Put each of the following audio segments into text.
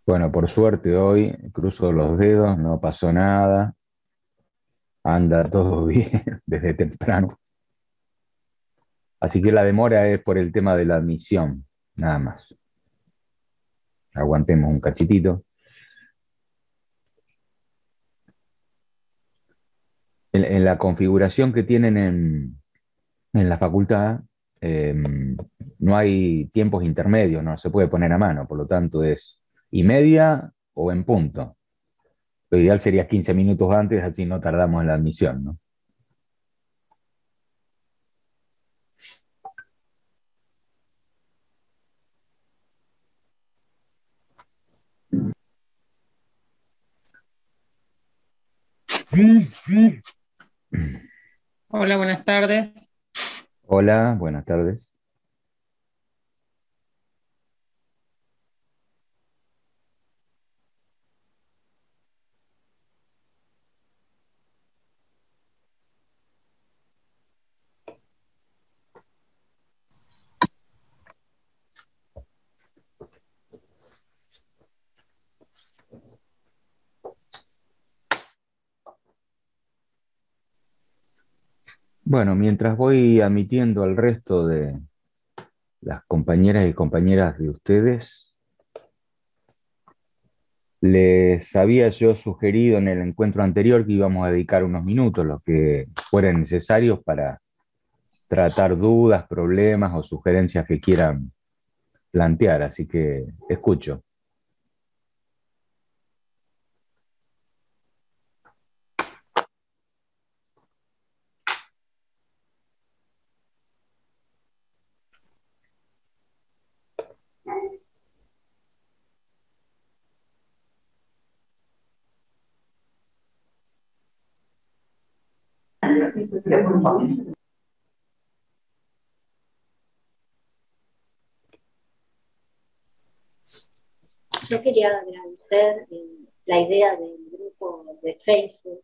Bueno, por suerte hoy, cruzo los dedos, no pasó nada, anda todo bien desde temprano. Así que la demora es por el tema de la admisión, nada más. Aguantemos un cachitito. En la configuración que tienen en la facultad, eh, no hay tiempos intermedios, no se puede poner a mano, por lo tanto es y media o en punto. Lo ideal sería 15 minutos antes, así no tardamos en la admisión, ¿no? Hola, buenas tardes. Hola, buenas tardes. Bueno, mientras voy admitiendo al resto de las compañeras y compañeras de ustedes, les había yo sugerido en el encuentro anterior que íbamos a dedicar unos minutos, los que fueran necesarios para tratar dudas, problemas o sugerencias que quieran plantear, así que escucho. Yo quería agradecer la idea del grupo de Facebook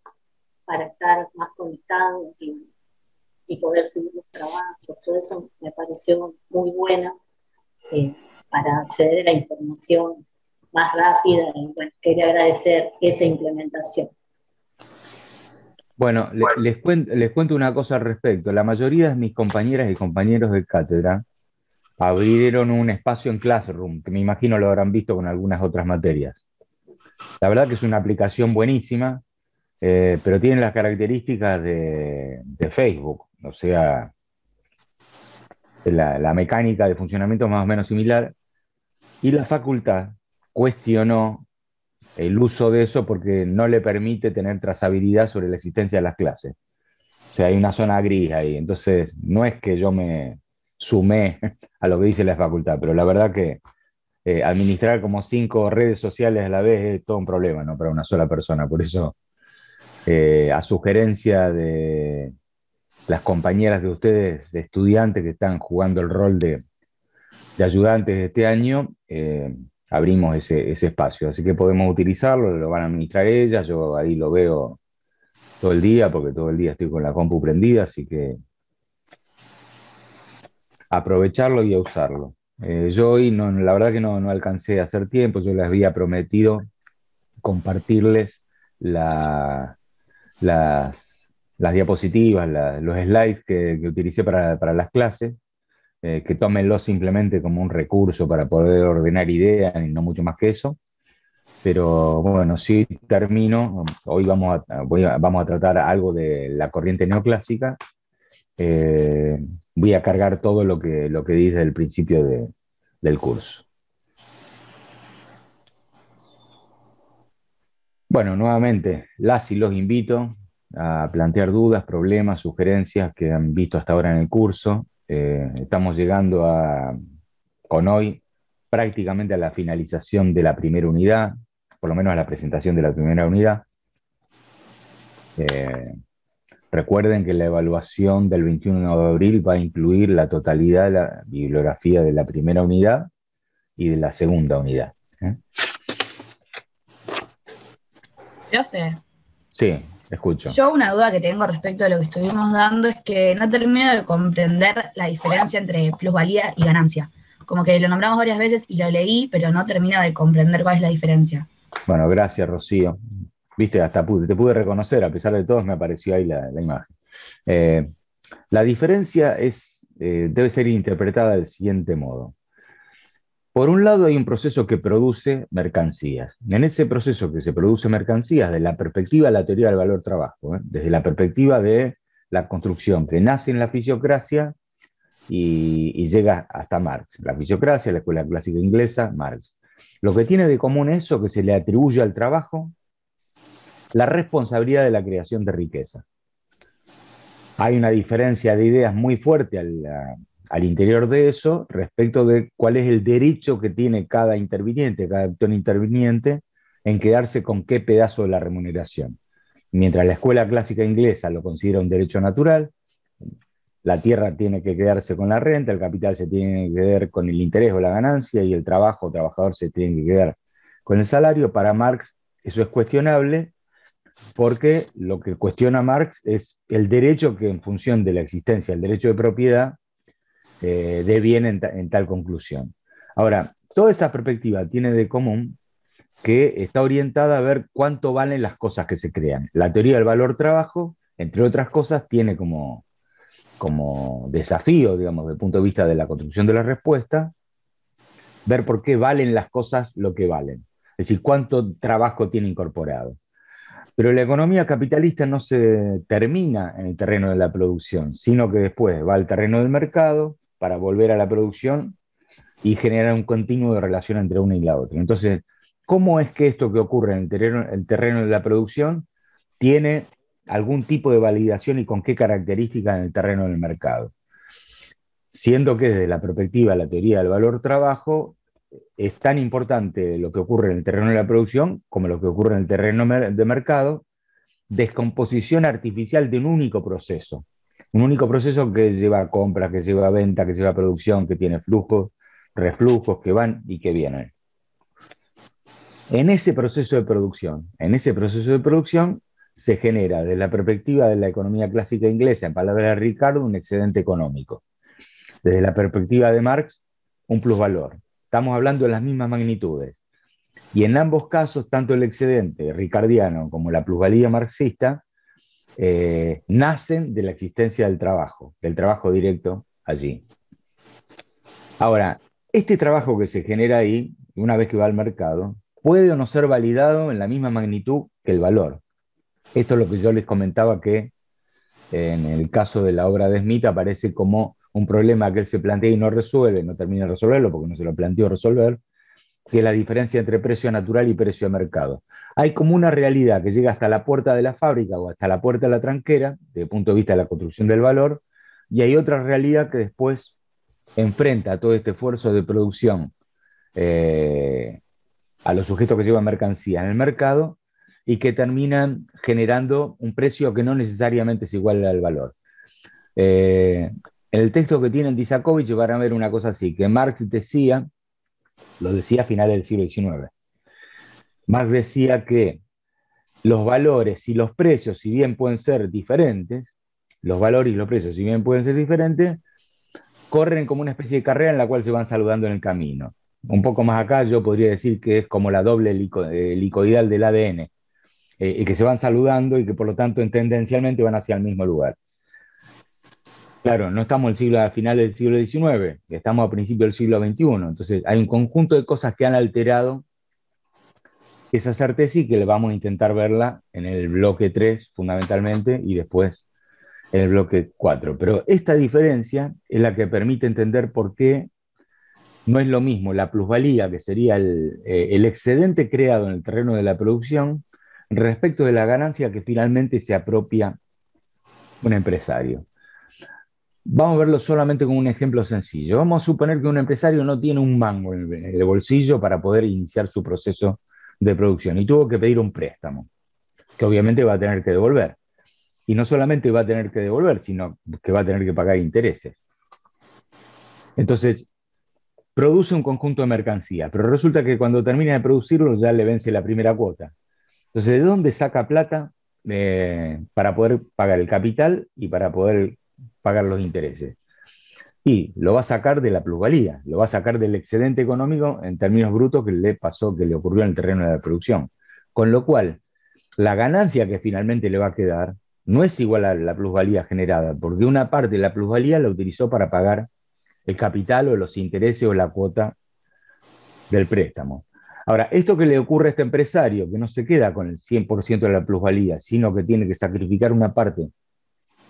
para estar más conectados y poder subir los trabajos. Todo eso me pareció muy bueno para acceder a la información más rápida y bueno, quería agradecer esa implementación. Bueno, les cuento una cosa al respecto. La mayoría de mis compañeras y compañeros de cátedra abrieron un espacio en Classroom, que me imagino lo habrán visto con algunas otras materias. La verdad que es una aplicación buenísima, pero tiene las características de Facebook, o sea, la mecánica de funcionamiento es más o menos similar, y la facultad cuestionó el uso de eso porque no le permite tener trazabilidad sobre la existencia de las clases. O sea, hay una zona gris ahí. Entonces, no es que yo me sumé a lo que dice la facultad, pero la verdad que administrar como 5 redes sociales a la vez es todo un problema, ¿no? Para una sola persona. Por eso, a sugerencia de las compañeras de ustedes, de estudiantes que están jugando el rol de ayudantes de este año, abrimos ese espacio. Así que podemos utilizarlo, lo van a administrar ellas, yo ahí lo veo todo el día, porque todo el día estoy con la compu prendida, así que aprovecharlo y a usarlo. Yo hoy, no, la verdad que no alcancé a hacer tiempo, yo les había prometido compartirles la, las diapositivas, los slides que utilicé para las clases, que tómenlo simplemente como un recurso para poder ordenar ideas y no mucho más que eso. Pero bueno, sí termino. Hoy vamos a tratar algo de la corriente neoclásica. Eh, Voy a cargar todo lo que dice el principio del curso. Bueno, nuevamente, las y los invito a plantear dudas, problemas, sugerencias que han visto hasta ahora en el curso. Estamos llegando con hoy prácticamente a la finalización de la primera unidad, por lo menos a la presentación de la primera unidad. Eh, Recuerden que la evaluación del 21 de abril va a incluir la totalidad de la bibliografía de la primera unidad y de la segunda unidad. Profe, Sí, escucho. yo una duda que tengo respecto a lo que estuvimos dando es que no termino de comprender la diferencia entre plusvalía y ganancia. Como que lo nombramos varias veces y lo leí, pero no termino de comprender cuál es la diferencia. Bueno, gracias, Rocío. Viste, hasta te pude reconocer, a pesar de todo, me apareció ahí la imagen. Eh, la diferencia debe ser interpretada del siguiente modo. Por un lado hay un proceso que produce mercancías. En ese proceso que se produce mercancías, desde la perspectiva de la teoría del valor trabajo, desde la perspectiva de la construcción que nace en la fisiocracia y llega hasta Marx. La fisiocracia, la escuela clásica inglesa, Marx. Lo que tiene de común eso, que se le atribuye al trabajo la responsabilidad de la creación de riqueza. Hay una diferencia de ideas muy fuerte al interior de eso respecto de cuál es el derecho que tiene cada interviniente, cada actor interviniente, en quedarse con qué pedazo de la remuneración. Mientras la escuela clásica inglesa lo considera un derecho natural, la tierra tiene que quedarse con la renta, el capital se tiene que quedar con el interés o la ganancia y el trabajo o trabajador se tiene que quedar con el salario. Para Marx eso es cuestionable porque lo que cuestiona Marx es el derecho que en función de la existencia, el derecho de propiedad, deviene en tal conclusión. Ahora, toda esa perspectiva tiene de común que está orientada a ver cuánto valen las cosas que se crean. La teoría del valor trabajo, entre otras cosas, tiene como desafío, digamos, desde el punto de vista de la construcción de la respuesta, ver por qué valen las cosas lo que valen. Es decir, cuánto trabajo tiene incorporado. Pero la economía capitalista no se termina en el terreno de la producción, sino que después va al terreno del mercado para volver a la producción y generar un continuo de relación entre una y la otra. Entonces, ¿cómo es que esto que ocurre en el terreno de la producción tiene algún tipo de validación y con qué características en el terreno del mercado? Siendo que desde la perspectiva de la teoría del valor trabajo, es tan importante lo que ocurre en el terreno de la producción como lo que ocurre en el terreno de mercado, descomposición artificial de un único proceso que lleva a compras, que lleva a venta, que lleva a producción, que tiene flujos, reflujos que van y que vienen. En ese proceso de producción se genera, desde la perspectiva de la economía clásica inglesa, en palabras de Ricardo, un excedente económico. Desde la perspectiva de Marx, un plusvalor. Estamos hablando de las mismas magnitudes. Y en ambos casos, tanto el excedente ricardiano como la plusvalía marxista, nacen de la existencia del trabajo directo allí. Ahora, este trabajo que se genera ahí, una vez que va al mercado, puede o no ser validado en la misma magnitud que el valor. Esto es lo que yo les comentaba que en el caso de la obra de Smith aparece como un problema que él se plantea y no resuelve, no termina de resolverlo porque no se lo planteó resolver, que es la diferencia entre precio natural y precio de mercado. Hay como una realidad que llega hasta la puerta de la fábrica o hasta la puerta de la tranquera, desde el punto de vista de la construcción del valor, y hay otra realidad que después enfrenta todo este esfuerzo de producción a los sujetos que llevan mercancía en el mercado y que terminan generando un precio que no necesariamente es igual al valor. En el texto que tienen Disakovich van a ver una cosa así, que Marx lo decía a finales del siglo XIX. Marx decía que los valores y los precios, si bien pueden ser diferentes, los valores y los precios, si bien pueden ser diferentes, corren como una especie de carrera en la cual se van saludando en el camino. Un poco más acá yo podría decir que es como la doble helicoidal del ADN, y que se van saludando y que por lo tanto tendencialmente van hacia el mismo lugar. Claro, no estamos a finales del siglo XIX, estamos a principios del siglo XXI, entonces hay un conjunto de cosas que han alterado esa certeza y que le vamos a intentar verla en el bloque 3 fundamentalmente y después en el bloque 4. Pero esta diferencia es la que permite entender por qué no es lo mismo la plusvalía, que sería el excedente creado en el terreno de la producción, respecto de la ganancia que finalmente se apropia un empresario. Vamos a verlo solamente con un ejemplo sencillo. Vamos a suponer que un empresario no tiene un mango en el bolsillo para poder iniciar su proceso de producción y tuvo que pedir un préstamo, que obviamente va a tener que devolver. Y no solamente va a tener que devolver, sino que va a tener que pagar intereses. Entonces, produce un conjunto de mercancías, pero resulta que cuando termina de producirlo ya le vence la primera cuota. Entonces, ¿de dónde saca plata para poder pagar el capital y para poder pagar los intereses? Y lo va a sacar de la plusvalía, lo va a sacar del excedente económico en términos brutos que le pasó, que le ocurrió en el terreno de la producción. Con lo cual, la ganancia que finalmente le va a quedar no es igual a la plusvalía generada, porque una parte de la plusvalía la utilizó para pagar el capital o los intereses o la cuota del préstamo. Ahora, esto que le ocurre a este empresario, que no se queda con el 100% de la plusvalía, sino que tiene que sacrificar una parte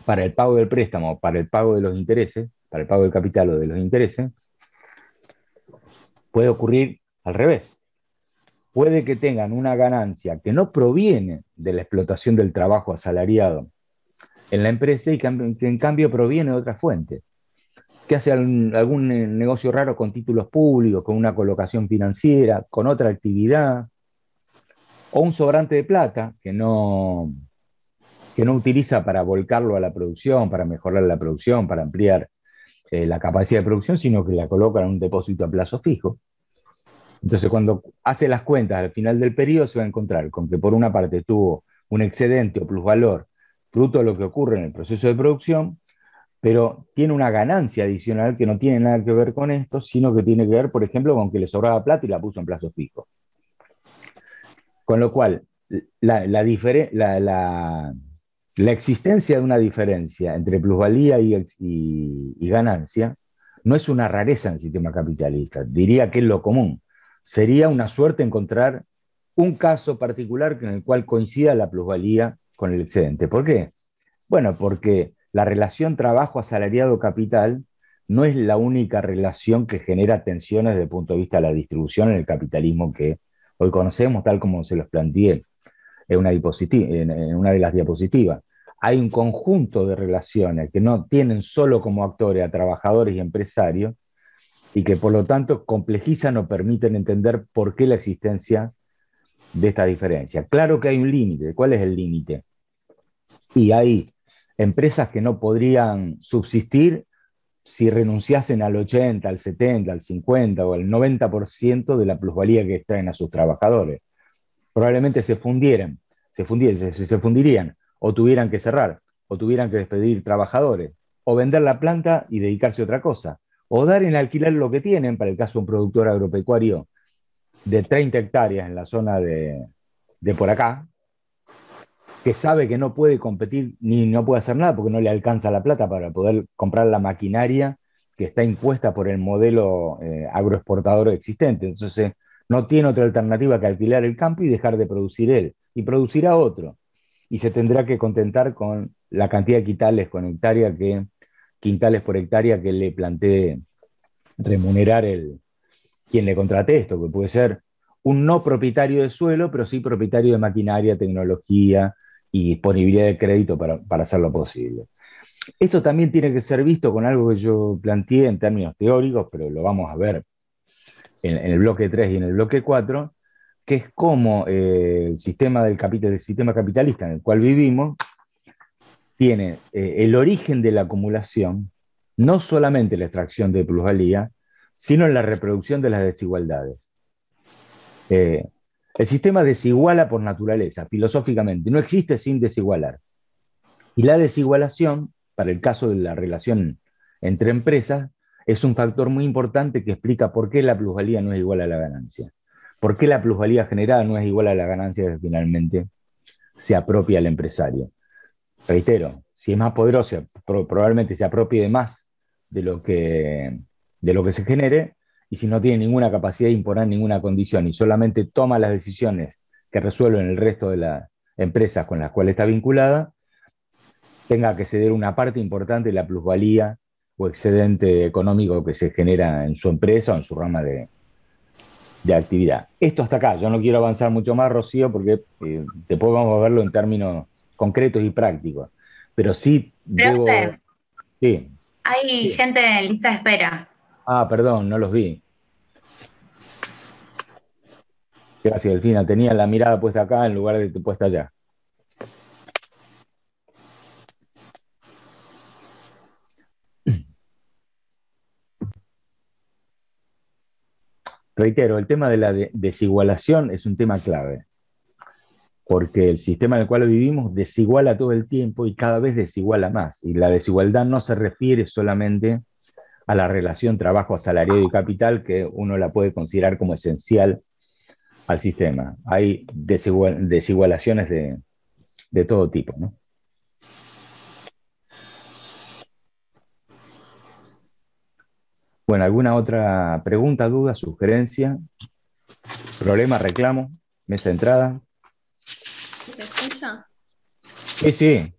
para el pago del préstamo, para el pago de los intereses, para el pago del capital o de los intereses, puede ocurrir al revés. Puede que tengan una ganancia que no proviene de la explotación del trabajo asalariado en la empresa y que en cambio proviene de otra fuente, que hace algún negocio raro con títulos públicos, con una colocación financiera, con otra actividad, o un sobrante de plata que no utiliza para volcarlo a la producción, para mejorar la producción, para ampliar la capacidad de producción, sino que la coloca en un depósito a plazo fijo. Entonces, cuando hace las cuentas al final del periodo, se va a encontrar con que por una parte tuvo un excedente o plusvalor fruto de lo que ocurre en el proceso de producción, pero tiene una ganancia adicional que no tiene nada que ver con esto, sino que tiene que ver, por ejemplo, con que le sobraba plata y la puso en plazo fijo. Con lo cual, la existencia de una diferencia entre plusvalía y ganancia no es una rareza en el sistema capitalista, diría que es lo común. Sería una suerte encontrar un caso particular en el cual coincida la plusvalía con el excedente. ¿Por qué? Bueno, porque la relación trabajo asalariado capital no es la única relación que genera tensiones desde el punto de vista de la distribución en el capitalismo que hoy conocemos, tal como se los planteé en una de las diapositivas. Hay un conjunto de relaciones que no tienen solo como actores a trabajadores y empresarios y que por lo tanto complejizan o permiten entender por qué la existencia de esta diferencia. Claro que hay un límite. ¿Cuál es el límite? Y hay empresas que no podrían subsistir si renunciasen al 80, al 70, al 50 o al 90% de la plusvalía que extraen a sus trabajadores. Probablemente se fundirían, o tuvieran que cerrar, o tuvieran que despedir trabajadores, o vender la planta y dedicarse a otra cosa, o dar en alquiler lo que tienen, para el caso de un productor agropecuario de 30 hectáreas en la zona de por acá, que sabe que no puede competir ni no puede hacer nada porque no le alcanza la plata para poder comprar la maquinaria que está impuesta por el modelo agroexportador existente. Entonces, no tiene otra alternativa que alquilar el campo y dejar de producir él, y producirá otro. Y se tendrá que contentar con la cantidad de quintales por hectárea que le plantee remunerar quien le contrate esto, que puede ser un no propietario de suelo, pero sí propietario de maquinaria, tecnología y disponibilidad de crédito para hacerlo posible. Esto también tiene que ser visto con algo que yo planteé en términos teóricos, pero lo vamos a ver en el bloque 3 y en el bloque 4, que es cómo el sistema capitalista en el cual vivimos tiene el origen de la acumulación, no solamente la extracción de plusvalía, sino en la reproducción de las desigualdades. El sistema desiguala por naturaleza, filosóficamente, no existe sin desigualar. Y la desigualación, para el caso de la relación entre empresas, es un factor muy importante que explica por qué la plusvalía no es igual a la ganancia. ¿Por qué la plusvalía generada no es igual a la ganancia que finalmente se apropia el empresario? Reitero, si es más poderoso, probablemente se apropie de más de lo que se genere, y si no tiene ninguna capacidad de imponer ninguna condición y solamente toma las decisiones que resuelven el resto de las empresas con las cuales está vinculada, tenga que ceder una parte importante de la plusvalía o excedente económico que se genera en su empresa o en su rama de actividad. Esto hasta acá, yo no quiero avanzar mucho más, Rocío, porque después vamos a verlo en términos concretos y prácticos. Pero sí debo... Sí. Hay gente en lista de espera. Ah, perdón, no los vi. Gracias, Delfina. Tenía la mirada puesta acá en lugar de puesta allá. Reitero, el tema de la desigualación es un tema clave, porque el sistema en el cual vivimos desiguala todo el tiempo y cada vez desiguala más. Y la desigualdad no se refiere solamente a la relación trabajo asalariado y capital, que uno la puede considerar como esencial al sistema. Hay desigualaciones de todo tipo, ¿no? Bueno, ¿alguna otra pregunta, duda, sugerencia, problema, reclamo, mesa de entrada? ¿Se escucha? Sí, sí.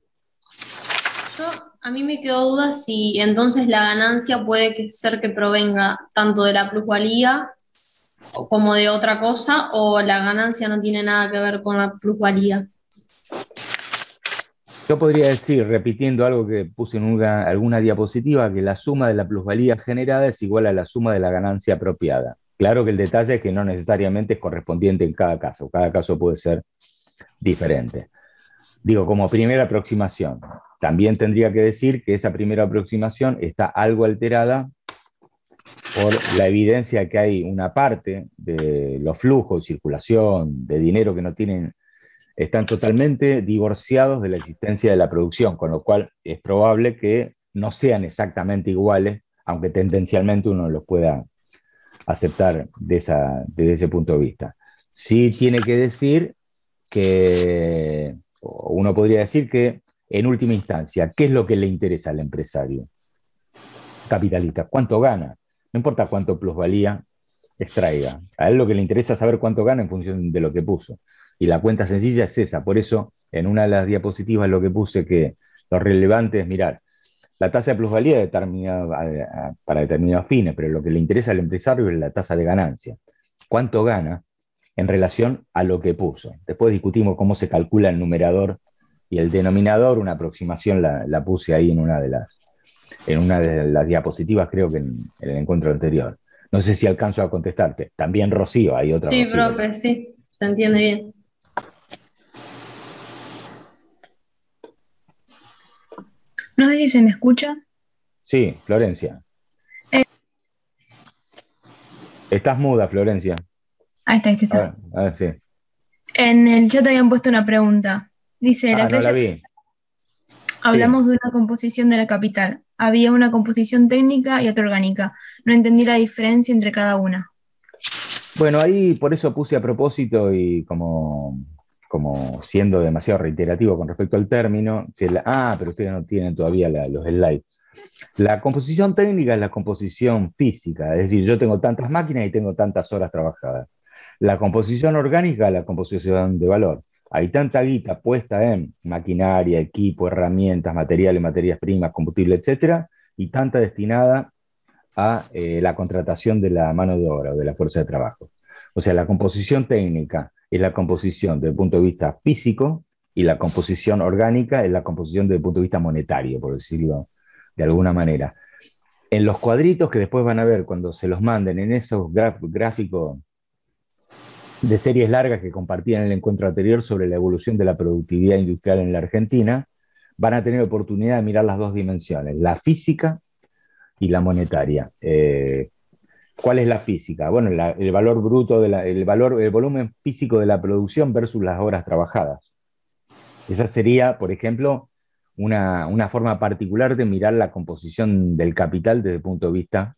A mí me quedó duda si entonces la ganancia puede ser que provenga tanto de la plusvalía como de otra cosa, o la ganancia no tiene nada que ver con la plusvalía. Yo podría decir, repitiendo algo que puse en alguna diapositiva, que la suma de la plusvalía generada es igual a la suma de la ganancia apropiada. Claro que el detalle es que no necesariamente es correspondiente en cada caso puede ser diferente. Digo, como primera aproximación. También tendría que decir que esa primera aproximación está algo alterada por la evidencia de que hay una parte de los flujos de circulación de dinero que no tienen, están totalmente divorciados de la existencia de la producción, con lo cual es probable que no sean exactamente iguales, aunque tendencialmente uno los pueda aceptar desde ese punto de vista. Sí tiene que decir que, uno podría decir que, en última instancia, ¿qué es lo que le interesa al empresario capitalista? ¿Cuánto gana? No importa cuánto plusvalía extraiga. A él lo que le interesa es saber cuánto gana en función de lo que puso. Y la cuenta sencilla es esa. Por eso, en una de las diapositivas lo que puse que lo relevante es mirar la tasa de plusvalía determinada para determinados fines, pero lo que le interesa al empresario es la tasa de ganancia. ¿Cuánto gana en relación a lo que puso? Después discutimos cómo se calcula el numerador y el denominador. Una aproximación la puse ahí en una de las diapositivas, creo que en el encuentro anterior. No sé si alcanzo a contestarte. También Rocío, hay otra Sí, Rocío. profe, sí, se entiende bien. No sé si se me escucha. Sí, Florencia. Estás muda, Florencia. Ahí está. A ver, sí. En el chat habían puesto una pregunta. Dice, la No clase la vi. hablamos de una composición de la capital. Había una composición técnica y otra orgánica. No entendí la diferencia entre cada una. Bueno, ahí por eso puse a propósito y como siendo demasiado reiterativo con respecto al término, pero ustedes no tienen todavía los slides. La composición técnica es la composición física, es decir, yo tengo tantas máquinas y tengo tantas horas trabajadas. La composición orgánica es la composición de valor. Hay tanta guita puesta en maquinaria, equipo, herramientas, materiales, materias primas, combustible, etcétera, y tanta destinada a la contratación de la mano de obra o de la fuerza de trabajo. O sea, la composición técnica es la composición desde el punto de vista físico y la composición orgánica es la composición desde el punto de vista monetario, por decirlo de alguna manera. En los cuadritos que después van a ver cuando se los manden en esos gráficos de series largas que compartí en el encuentro anterior sobre la evolución de la productividad industrial en la Argentina, van a tener oportunidad de mirar las dos dimensiones, la física y la monetaria. ¿Cuál es la física? Bueno, el valor bruto, el volumen físico de la producción versus las horas trabajadas. Esa sería, por ejemplo, una forma particular de mirar la composición del capital desde el punto de vista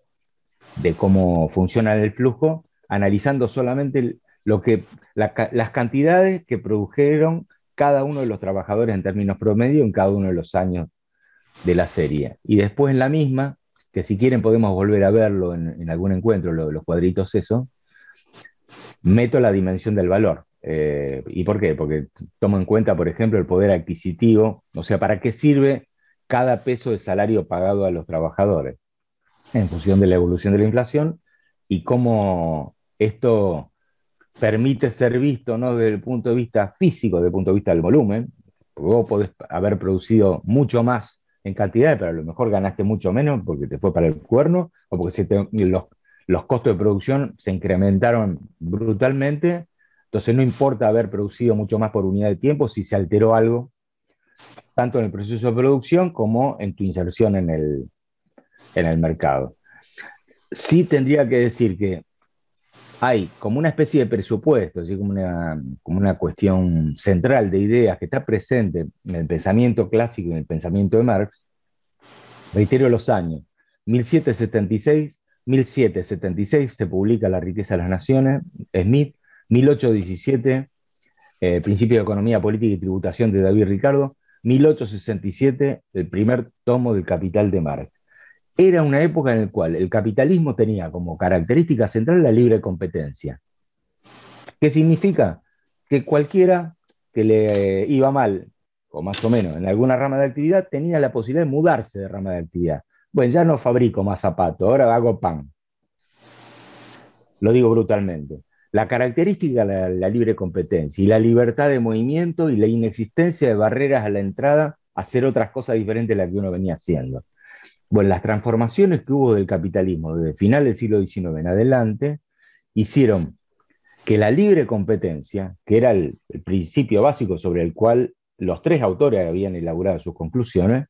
de cómo funciona el flujo, analizando solamente las cantidades que produjeron cada uno de los trabajadores en términos promedio en cada uno de los años de la serie. Y después en la misma, que si quieren podemos volver a verlo en algún encuentro, los cuadritos eso, meto la dimensión del valor. ¿Y por qué? Porque tomo en cuenta, por ejemplo, el poder adquisitivo, o sea, ¿para qué sirve cada peso de salario pagado a los trabajadores? En función de la evolución de la inflación y cómo esto permite ser visto, ¿no?, desde el punto de vista físico, desde el punto de vista del volumen, porque vos podés haber producido mucho más en cantidad, pero a lo mejor ganaste mucho menos porque te fue para el cuerno, o porque los costos de producción se incrementaron brutalmente, entonces no importa haber producido mucho más por unidad de tiempo si se alteró algo, tanto en el proceso de producción como en tu inserción en el mercado. Sí tendría que decir que hay como una especie de presupuesto, así como una cuestión central de ideas que está presente en el pensamiento clásico y en el pensamiento de Marx, reitero los años, 1776, 1776 se publica La riqueza de las naciones, Smith, 1817, Principio de Economía, Política y Tributación de David Ricardo, 1867, el primer tomo del Capital de Marx. Era una época en la cual el capitalismo tenía como característica central la libre competencia. ¿Qué significa? Que cualquiera que le iba mal, o más o menos, en alguna rama de actividad, tenía la posibilidad de mudarse de rama de actividad. Bueno, ya no fabrico más zapatos, ahora hago pan. Lo digo brutalmente. La característica de la libre competencia y la libertad de movimiento y la inexistencia de barreras a la entrada a hacer otras cosas diferentes de las que uno venía haciendo. Bueno, las transformaciones que hubo del capitalismo desde el final del siglo XIX en adelante hicieron que la libre competencia, que era el principio básico sobre el cual los tres autores habían elaborado sus conclusiones,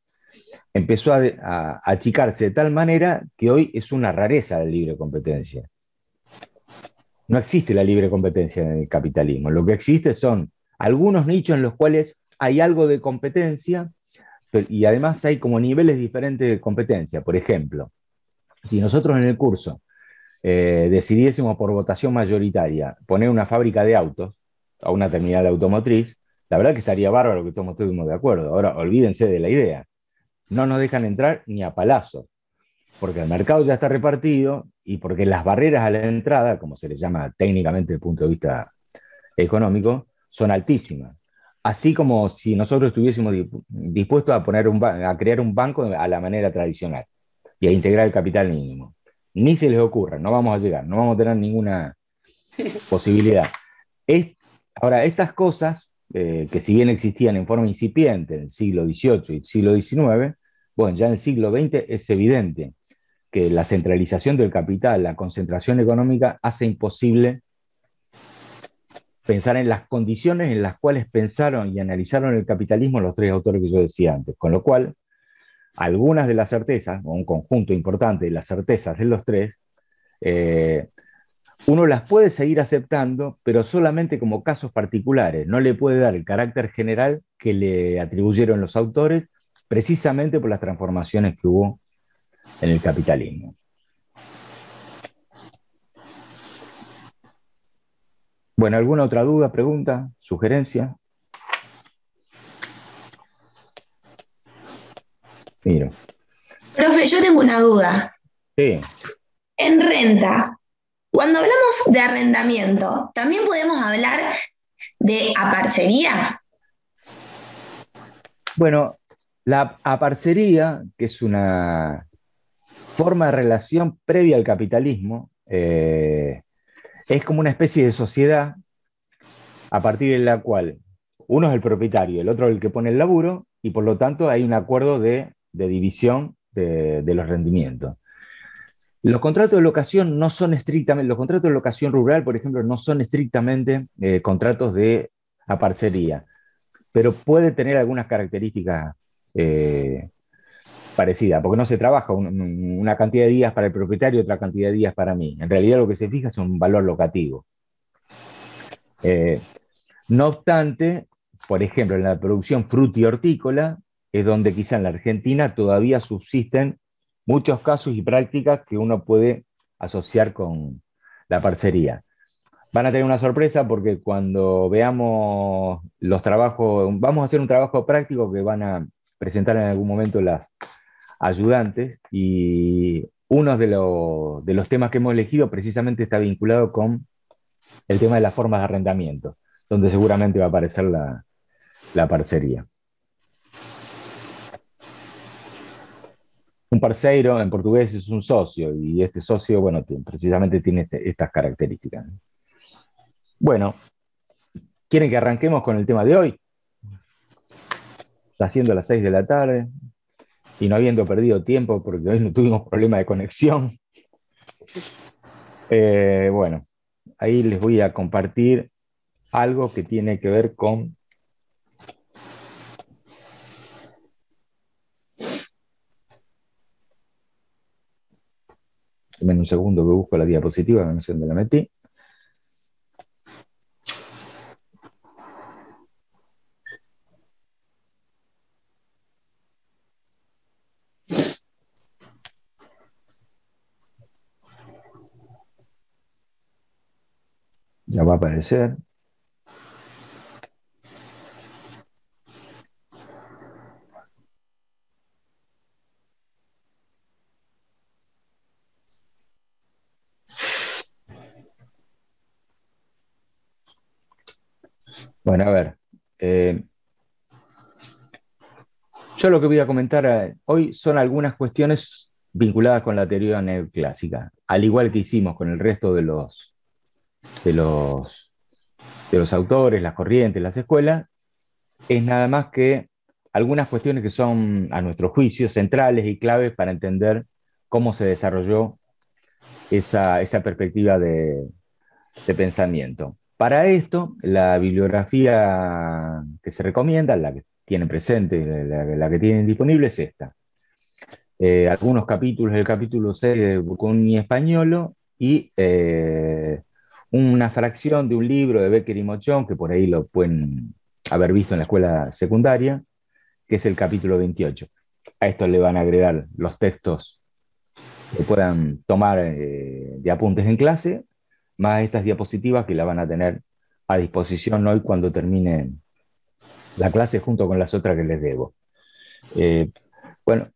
empezó a achicarse de tal manera que hoy es una rareza la libre competencia. No existe la libre competencia en el capitalismo. Lo que existe son algunos nichos en los cuales hay algo de competencia y además hay como niveles diferentes de competencia. Por ejemplo, si nosotros en el curso decidiésemos por votación mayoritaria poner una fábrica de autos a una terminal automotriz, la verdad que estaría bárbaro que todos estemos de acuerdo. Ahora, olvídense de la idea. No nos dejan entrar ni a palazos, porque el mercado ya está repartido y porque las barreras a la entrada, como se le llama técnicamente desde el punto de vista económico, son altísimas. Así como si nosotros estuviésemos dispuestos a, a crear un banco a la manera tradicional y a integrar el capital mínimo. Ni se les ocurra, no vamos a llegar, no vamos a tener ninguna posibilidad. Ahora, estas cosas, que si bien existían en forma incipiente en el siglo XVIII y el siglo XIX, bueno, ya en el siglo XX es evidente que la centralización del capital, la concentración económica, hace imposible pensar en las condiciones en las cuales pensaron y analizaron el capitalismo los tres autores que yo decía antes, con lo cual algunas de las certezas, o un conjunto importante de las certezas de los tres, uno las puede seguir aceptando, pero solamente como casos particulares, no le puede dar el carácter general que le atribuyeron los autores, precisamente por las transformaciones que hubo en el capitalismo. Bueno, ¿alguna otra duda, pregunta, sugerencia? Miro. Profe, yo tengo una duda. Sí. En renta, cuando hablamos de arrendamiento, ¿también podemos hablar de aparcería? Bueno, la aparcería, que es una forma de relación previa al capitalismo, es como una especie de sociedad a partir de la cual uno es el propietario, el otro es el que pone el laburo, y por lo tanto hay un acuerdo de división de los rendimientos. Los contratos de locación no son estrictamente, los contratos de locación rural, por ejemplo, no son estrictamente contratos de aparcería, pero puede tener algunas características parecidas, porque no se trabaja una cantidad de días para el propietario y otra cantidad de días para mí. En realidad lo que se fija es un valor locativo. No obstante, por ejemplo, en la producción fruti-hortícola es donde quizá en la Argentina todavía subsisten muchos casos y prácticas que uno puede asociar con la parcería. Van a tener una sorpresa porque cuando veamos los trabajos, vamos a hacer un trabajo práctico que van a presentar en algún momento las ayudantes, y uno de los temas que hemos elegido precisamente está vinculado con el tema de las formas de arrendamiento, donde seguramente va a aparecer la parcería. Un parceiro en portugués es un socio, y este socio, bueno, precisamente tiene estas características. Bueno, ¿quieren que arranquemos con el tema de hoy? Está siendo las 6 de la tarde, y no habiendo perdido tiempo, porque hoy no tuvimos problema de conexión. Bueno, ahí les voy a compartir algo que tiene que ver con en un segundo que busco la diapositiva, no sé dónde la metí. Ya va a aparecer. Bueno, a ver. Yo lo que voy a comentar hoy son algunas cuestiones vinculadas con la teoría neoclásica, al igual que hicimos con el resto de los, de los autores, las corrientes, las escuelas, es nada más que algunas cuestiones que son, a nuestro juicio, centrales y claves para entender cómo se desarrolló esa perspectiva de pensamiento. Para esto, la bibliografía que se recomienda, la que tienen presente, la que tienen disponible es esta. Algunos capítulos, el capítulo 6 de Burkuni Españolo y una fracción de un libro de Becker y Mochón, que por ahí lo pueden haber visto en la escuela secundaria, que es el capítulo 28. A esto le van a agregar los textos que puedan tomar de apuntes en clase, más estas diapositivas que la van a tener a disposición hoy cuando termine la clase junto con las otras que les debo. Bueno,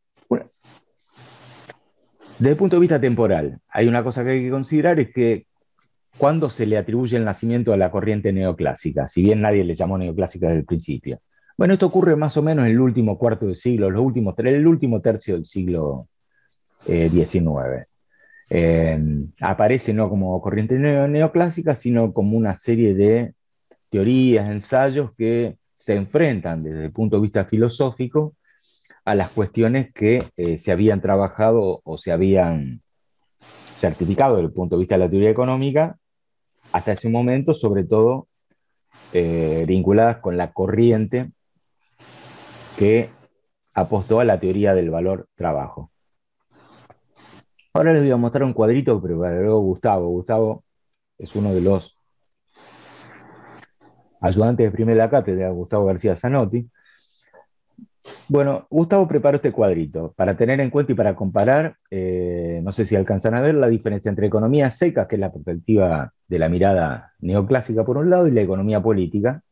desde el punto de vista temporal, hay una cosa que hay que considerar, es que cuándo se le atribuye el nacimiento a la corriente neoclásica, si bien nadie le llamó neoclásica desde el principio. Bueno, esto ocurre más o menos en el último cuarto del siglo, el último tercio del siglo XIX. Aparece no como corriente neoclásica, sino como una serie de teorías, ensayos que se enfrentan desde el punto de vista filosófico a las cuestiones que se habían trabajado o se habían certificado desde el punto de vista de la teoría económica hasta ese momento, sobre todo vinculadas con la corriente que apostó a la teoría del valor trabajo. Ahora les voy a mostrar un cuadrito que preparó Gustavo. Gustavo es uno de los ayudantes de primera cátedra, Gustavo García Zanotti. Bueno, Gustavo preparó este cuadrito para tener en cuenta y para comparar, no sé si alcanzan a ver la diferencia entre economía seca, que es la perspectiva de la mirada neoclásica por un lado, y la economía política.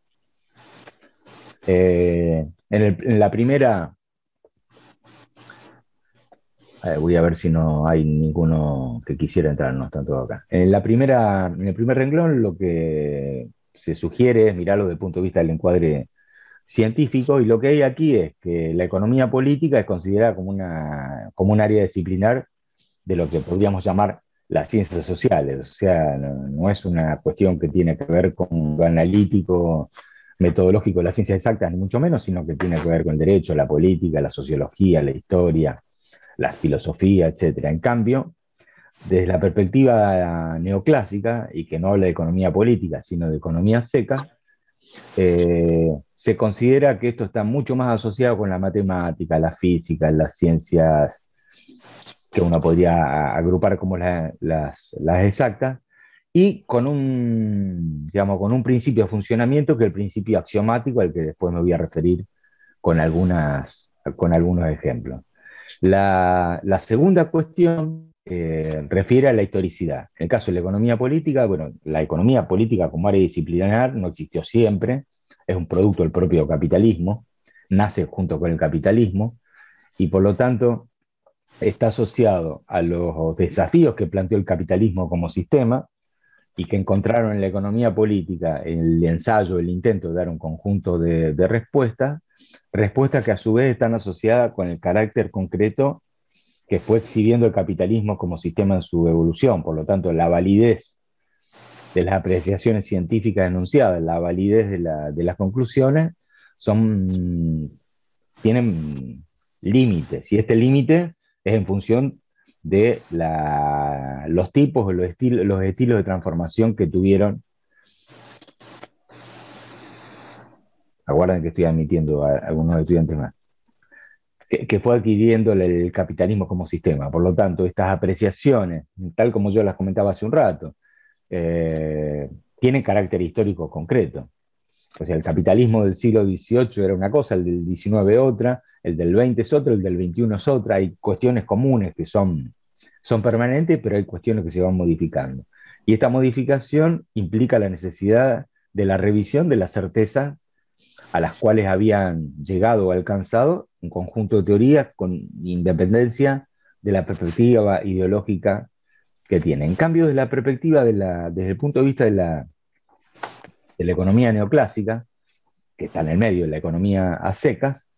En la primera, voy a ver si no hay ninguno que quisiera entrar, no están todos acá. En el primer renglón lo que se sugiere es mirarlo desde el punto de vista del encuadre científico, y lo que hay aquí es que la economía política es considerada como un área disciplinar de lo que podríamos llamar las ciencias sociales. O sea, no es una cuestión que tiene que ver con lo analítico, metodológico de las ciencias exactas, ni mucho menos, sino que tiene que ver con el derecho, la política, la sociología, la historia, la filosofía, etc. En cambio, desde la perspectiva neoclásica, y que no habla de economía política, sino de economía seca, se considera que esto está mucho más asociado con la matemática, la física, las ciencias que uno podría agrupar como las exactas, y con digamos, con un principio de funcionamiento que es el principio axiomático, al que después me voy a referir con algunos ejemplos. La segunda cuestión refiere a la historicidad. En el caso de la economía política, bueno, la economía política como área disciplinar no existió siempre, es un producto del propio capitalismo, nace junto con el capitalismo, y por lo tanto está asociado a los desafíos que planteó el capitalismo como sistema, y que encontraron en la economía política el ensayo, el intento de dar un conjunto de respuestas que a su vez están asociadas con el carácter concreto que fue exhibiendo el capitalismo como sistema en su evolución. Por lo tanto, la validez de las apreciaciones científicas enunciadas, la validez de las conclusiones, tienen límites, y este límite es en función de los tipos o los estilos de transformación que tuvieron. Aguarden que estoy admitiendo a algunos estudiantes más. Que fue adquiriendo el capitalismo como sistema. Por lo tanto, estas apreciaciones, tal como yo las comentaba hace un rato, tienen carácter histórico concreto. O sea, el capitalismo del siglo XVIII era una cosa, el del XIX otra, el del XX es otro, el del XXI es otra. Hay cuestiones comunes que son permanentes, pero hay cuestiones que se van modificando. Y esta modificación implica la necesidad de la revisión de las certezas a las cuales habían llegado o alcanzado un conjunto de teorías con independencia de la perspectiva ideológica que tiene. En cambio, desde la perspectiva desde el punto de vista de la economía neoclásica, que está en el medio de la economía a secas,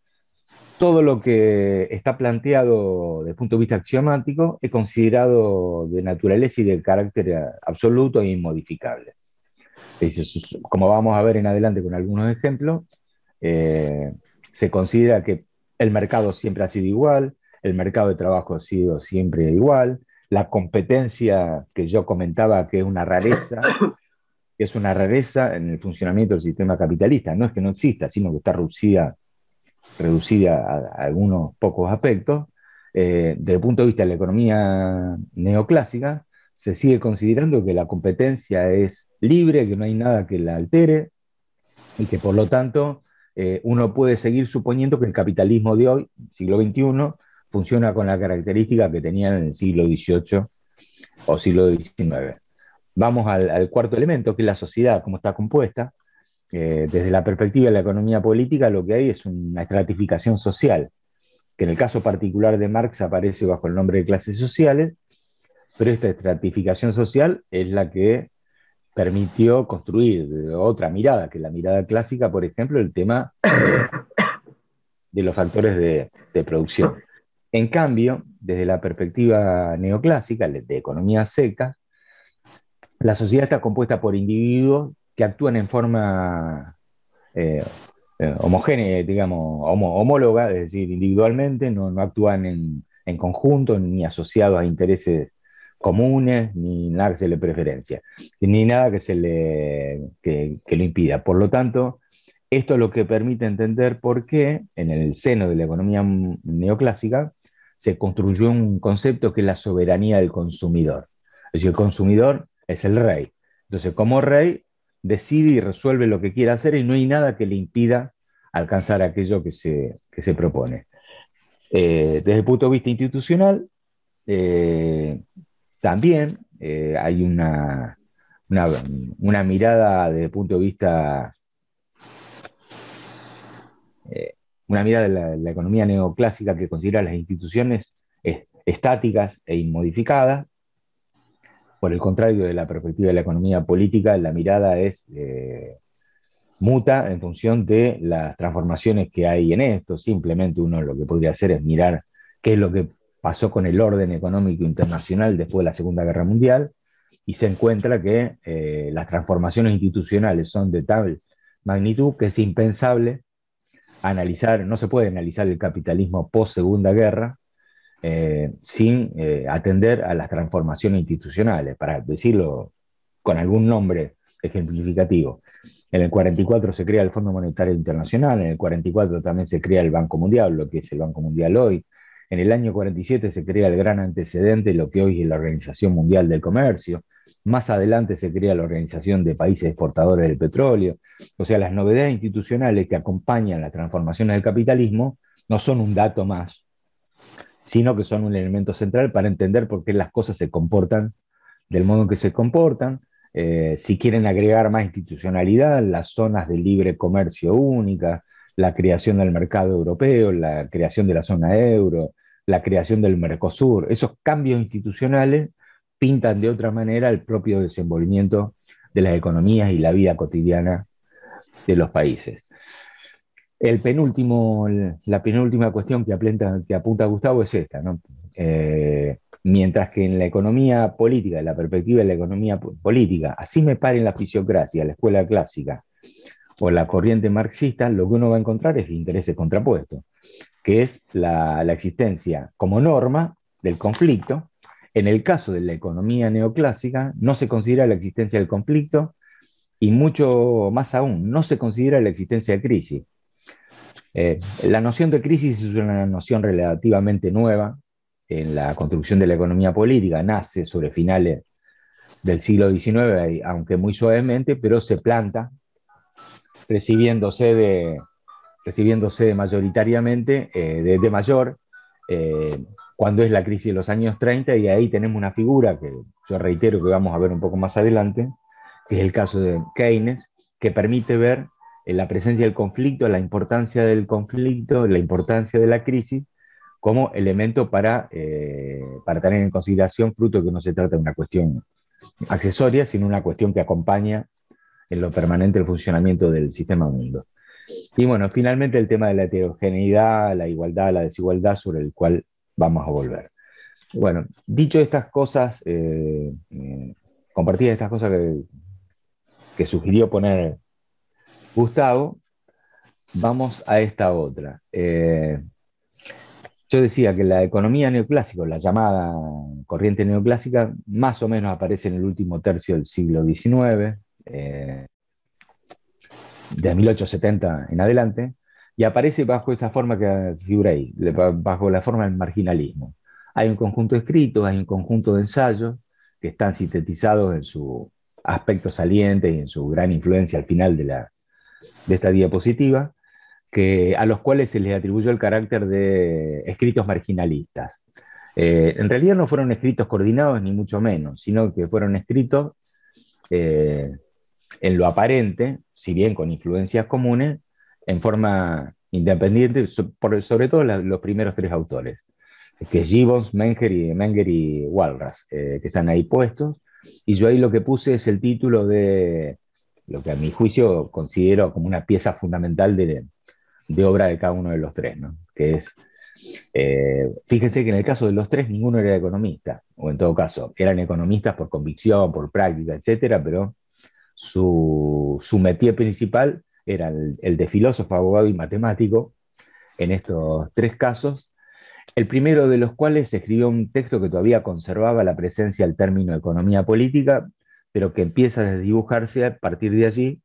todo lo que está planteado desde el punto de vista axiomático es considerado de naturaleza y de carácter absoluto e inmodificable. Como vamos a ver en adelante con algunos ejemplos, se considera que el mercado siempre ha sido igual, el mercado de trabajo ha sido siempre igual, la competencia que yo comentaba que es una rareza en el funcionamiento del sistema capitalista, no es que no exista, sino que está reducida a algunos pocos aspectos. Desde el punto de vista de la economía neoclásica, se sigue considerando que la competencia es libre, que no hay nada que la altere, y que por lo tanto uno puede seguir suponiendo que el capitalismo de hoy, siglo XXI, funciona con la característica que tenía en el siglo XVIII o siglo XIX. Vamos al cuarto elemento, que es la sociedad, cómo está compuesta. Desde la perspectiva de la economía política, lo que hay es una estratificación social, que en el caso particular de Marx aparece bajo el nombre de clases sociales, pero esta estratificación social es la que permitió construir otra mirada, que es la mirada clásica, por ejemplo, el tema de los factores de producción. En cambio, desde la perspectiva neoclásica, de economía seca, la sociedad está compuesta por individuos que actúan en forma homogénea, digamos, homóloga, es decir, individualmente, no actúan en conjunto, ni asociados a intereses comunes, ni nada que se le preferencia, ni nada que lo impida. Por lo tanto, esto es lo que permite entender por qué en el seno de la economía neoclásica se construyó un concepto que es la soberanía del consumidor. Es decir, el consumidor es el rey. Entonces, como rey, decide y resuelve lo que quiere hacer y no hay nada que le impida alcanzar aquello que se propone. Desde el punto de vista institucional, también hay una mirada desde el punto de vista, una mirada de la economía neoclásica que considera las instituciones estáticas e inmodificadas. Por el contrario, de la perspectiva de la economía política, la mirada es muta en función de las transformaciones que hay en esto. Simplemente uno lo que podría hacer es mirar qué es lo que pasó con el orden económico internacional después de la Segunda Guerra Mundial, y se encuentra que las transformaciones institucionales son de tal magnitud que es impensable analizar, no se puede analizar el capitalismo post-Segunda Guerra sin atender a las transformaciones institucionales, para decirlo con algún nombre ejemplificativo. En el 44 se crea el Fondo Monetario Internacional, en el 44 también se crea el Banco Mundial, lo que es el Banco Mundial hoy. En el año 47 se crea el gran antecedente, lo que hoy es la Organización Mundial del Comercio. Más adelante se crea la Organización de Países Exportadores del Petróleo. O sea, las novedades institucionales que acompañan las transformaciones del capitalismo no son un dato más, sino que son un elemento central para entender por qué las cosas se comportan del modo en que se comportan. Si quieren agregar más institucionalidad, las zonas de libre comercio única, la creación del mercado europeo, la creación de la zona euro, la creación del Mercosur, esos cambios institucionales pintan de otra manera el propio desenvolvimiento de las economías y la vida cotidiana de los países. La penúltima cuestión que apunta Gustavo es esta, ¿no? Mientras que en la economía política, en la perspectiva de la economía política, así me paren la fisiocracia, la escuela clásica o la corriente marxista, lo que uno va a encontrar es intereses contrapuestos, que es la existencia como norma del conflicto. En el caso de la economía neoclásica, no se considera la existencia del conflicto y mucho más aún, no se considera la existencia de crisis. La noción de crisis es una noción relativamente nueva en la construcción de la economía política, nace sobre finales del siglo XIX, aunque muy suavemente, pero se planta recibiéndose mayoritariamente de mayor cuando es la crisis de los años 30, y ahí tenemos una figura que yo reitero que vamos a ver un poco más adelante, que es el caso de Keynes, que permite ver la presencia del conflicto, la importancia del conflicto, la importancia de la crisis, como elemento para tener en consideración, fruto de que no se trata de una cuestión accesoria, sino una cuestión que acompaña en lo permanente el funcionamiento del sistema mundo. Y bueno, finalmente el tema de la heterogeneidad, la igualdad, la desigualdad, sobre el cual vamos a volver. Bueno, dicho estas cosas, compartidas estas cosas que sugirió poner Gustavo, vamos a esta otra. Yo decía que la economía neoclásica, la llamada corriente neoclásica, más o menos aparece en el último tercio del siglo XIX, de 1870 en adelante, y aparece bajo esta forma que figura ahí, bajo la forma del marginalismo. Hay un conjunto de escritos, hay un conjunto de ensayos que están sintetizados en su aspecto saliente y en su gran influencia al final de esta diapositiva, a los cuales se les atribuyó el carácter de escritos marginalistas. En realidad no fueron escritos coordinados, ni mucho menos, sino que fueron escritos en lo aparente, si bien con influencias comunes, en forma independiente, sobre todo los primeros tres autores, que es Gibbons, Menger y Walras, que están ahí puestos, y yo ahí lo que puse es el título de lo que a mi juicio considero como una pieza fundamental de obra de cada uno de los tres, ¿no? Que es, fíjense que en el caso de los tres ninguno era economista, o en todo caso, eran economistas por convicción, por práctica, etcétera, pero su métier principal era el de filósofo, abogado y matemático, en estos tres casos, el primero de los cuales escribió un texto que todavía conservaba la presencia del término economía política, pero que empieza a desdibujarse a partir de allí,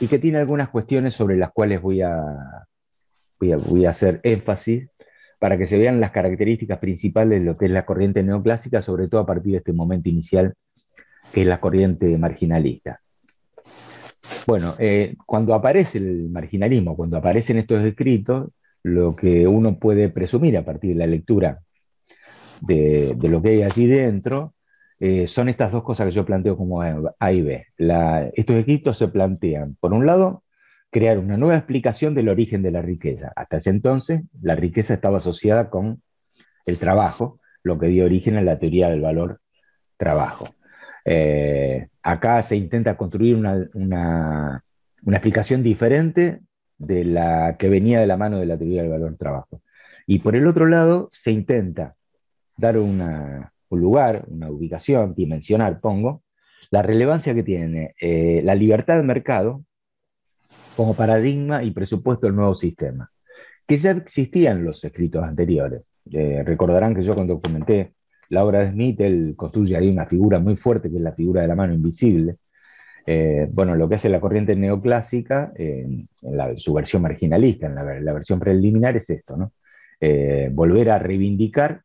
y que tiene algunas cuestiones sobre las cuales voy a hacer énfasis para que se vean las características principales de lo que es la corriente neoclásica, sobre todo a partir de este momento inicial, que es la corriente marginalista. Bueno, cuando aparece el marginalismo, cuando aparecen estos escritos, lo que uno puede presumir a partir de la lectura de lo que hay allí dentro, son estas dos cosas que yo planteo como A y B. Estos escritos se plantean, por un lado, crear una nueva explicación del origen de la riqueza. Hasta ese entonces, la riqueza estaba asociada con el trabajo, lo que dio origen a la teoría del valor trabajo. Acá se intenta construir una explicación diferente de la que venía de la mano de la teoría del valor trabajo. Y por el otro lado, se intenta dar un lugar, una ubicación, dimensionar, pongo, la relevancia que tiene la libertad de mercado como paradigma y presupuesto del nuevo sistema, que ya existían los escritos anteriores. Recordarán que yo cuando comenté la obra de Smith, él construye ahí una figura muy fuerte, que es la figura de la mano invisible. Bueno, lo que hace la corriente neoclásica, en su versión marginalista, en la versión preliminar, es esto, ¿no? Volver a reivindicar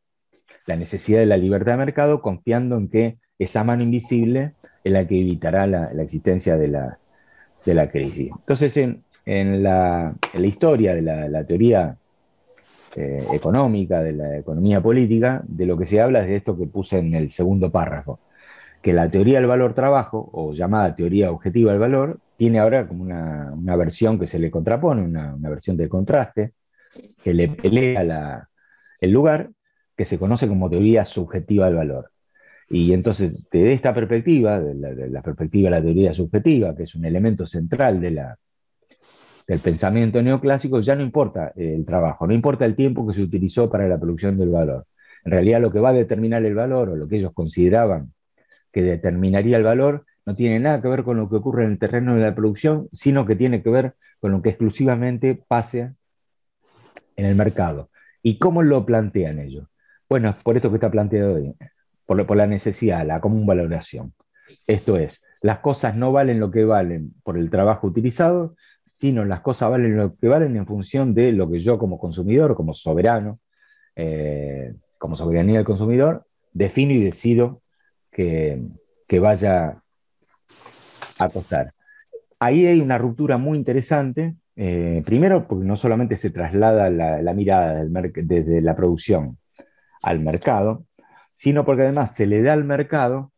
la necesidad de la libertad de mercado, confiando en que esa mano invisible es la que evitará la existencia de la crisis. Entonces, en la historia de la teoría económica, de la economía política, de lo que se habla es de esto que puse en el segundo párrafo, que la teoría del valor trabajo, o llamada teoría objetiva del valor, tiene ahora como una versión que se le contrapone, una versión de contraste, que le pelea el lugar, que se conoce como teoría subjetiva del valor. Y entonces, desde esta perspectiva, de la perspectiva de la teoría subjetiva, que es un elemento central del pensamiento neoclásico, ya no importa el trabajo, no importa el tiempo que se utilizó para la producción del valor. En realidad, lo que va a determinar el valor, o lo que ellos consideraban que determinaría el valor, no tiene nada que ver con lo que ocurre en el terreno de la producción, sino que tiene que ver con lo que exclusivamente pase en el mercado. ¿Y cómo lo plantean ellos? Bueno, por esto que está planteado hoy, por la necesidad, la común valoración. Esto es, las cosas no valen lo que valen por el trabajo utilizado, sino las cosas valen lo que valen en función de lo que yo como consumidor, como soberano, como soberanía del consumidor, defino y decido que vaya a costar. Ahí hay una ruptura muy interesante, primero porque no solamente se traslada la mirada desde la producción al mercado, sino porque además se le da al mercado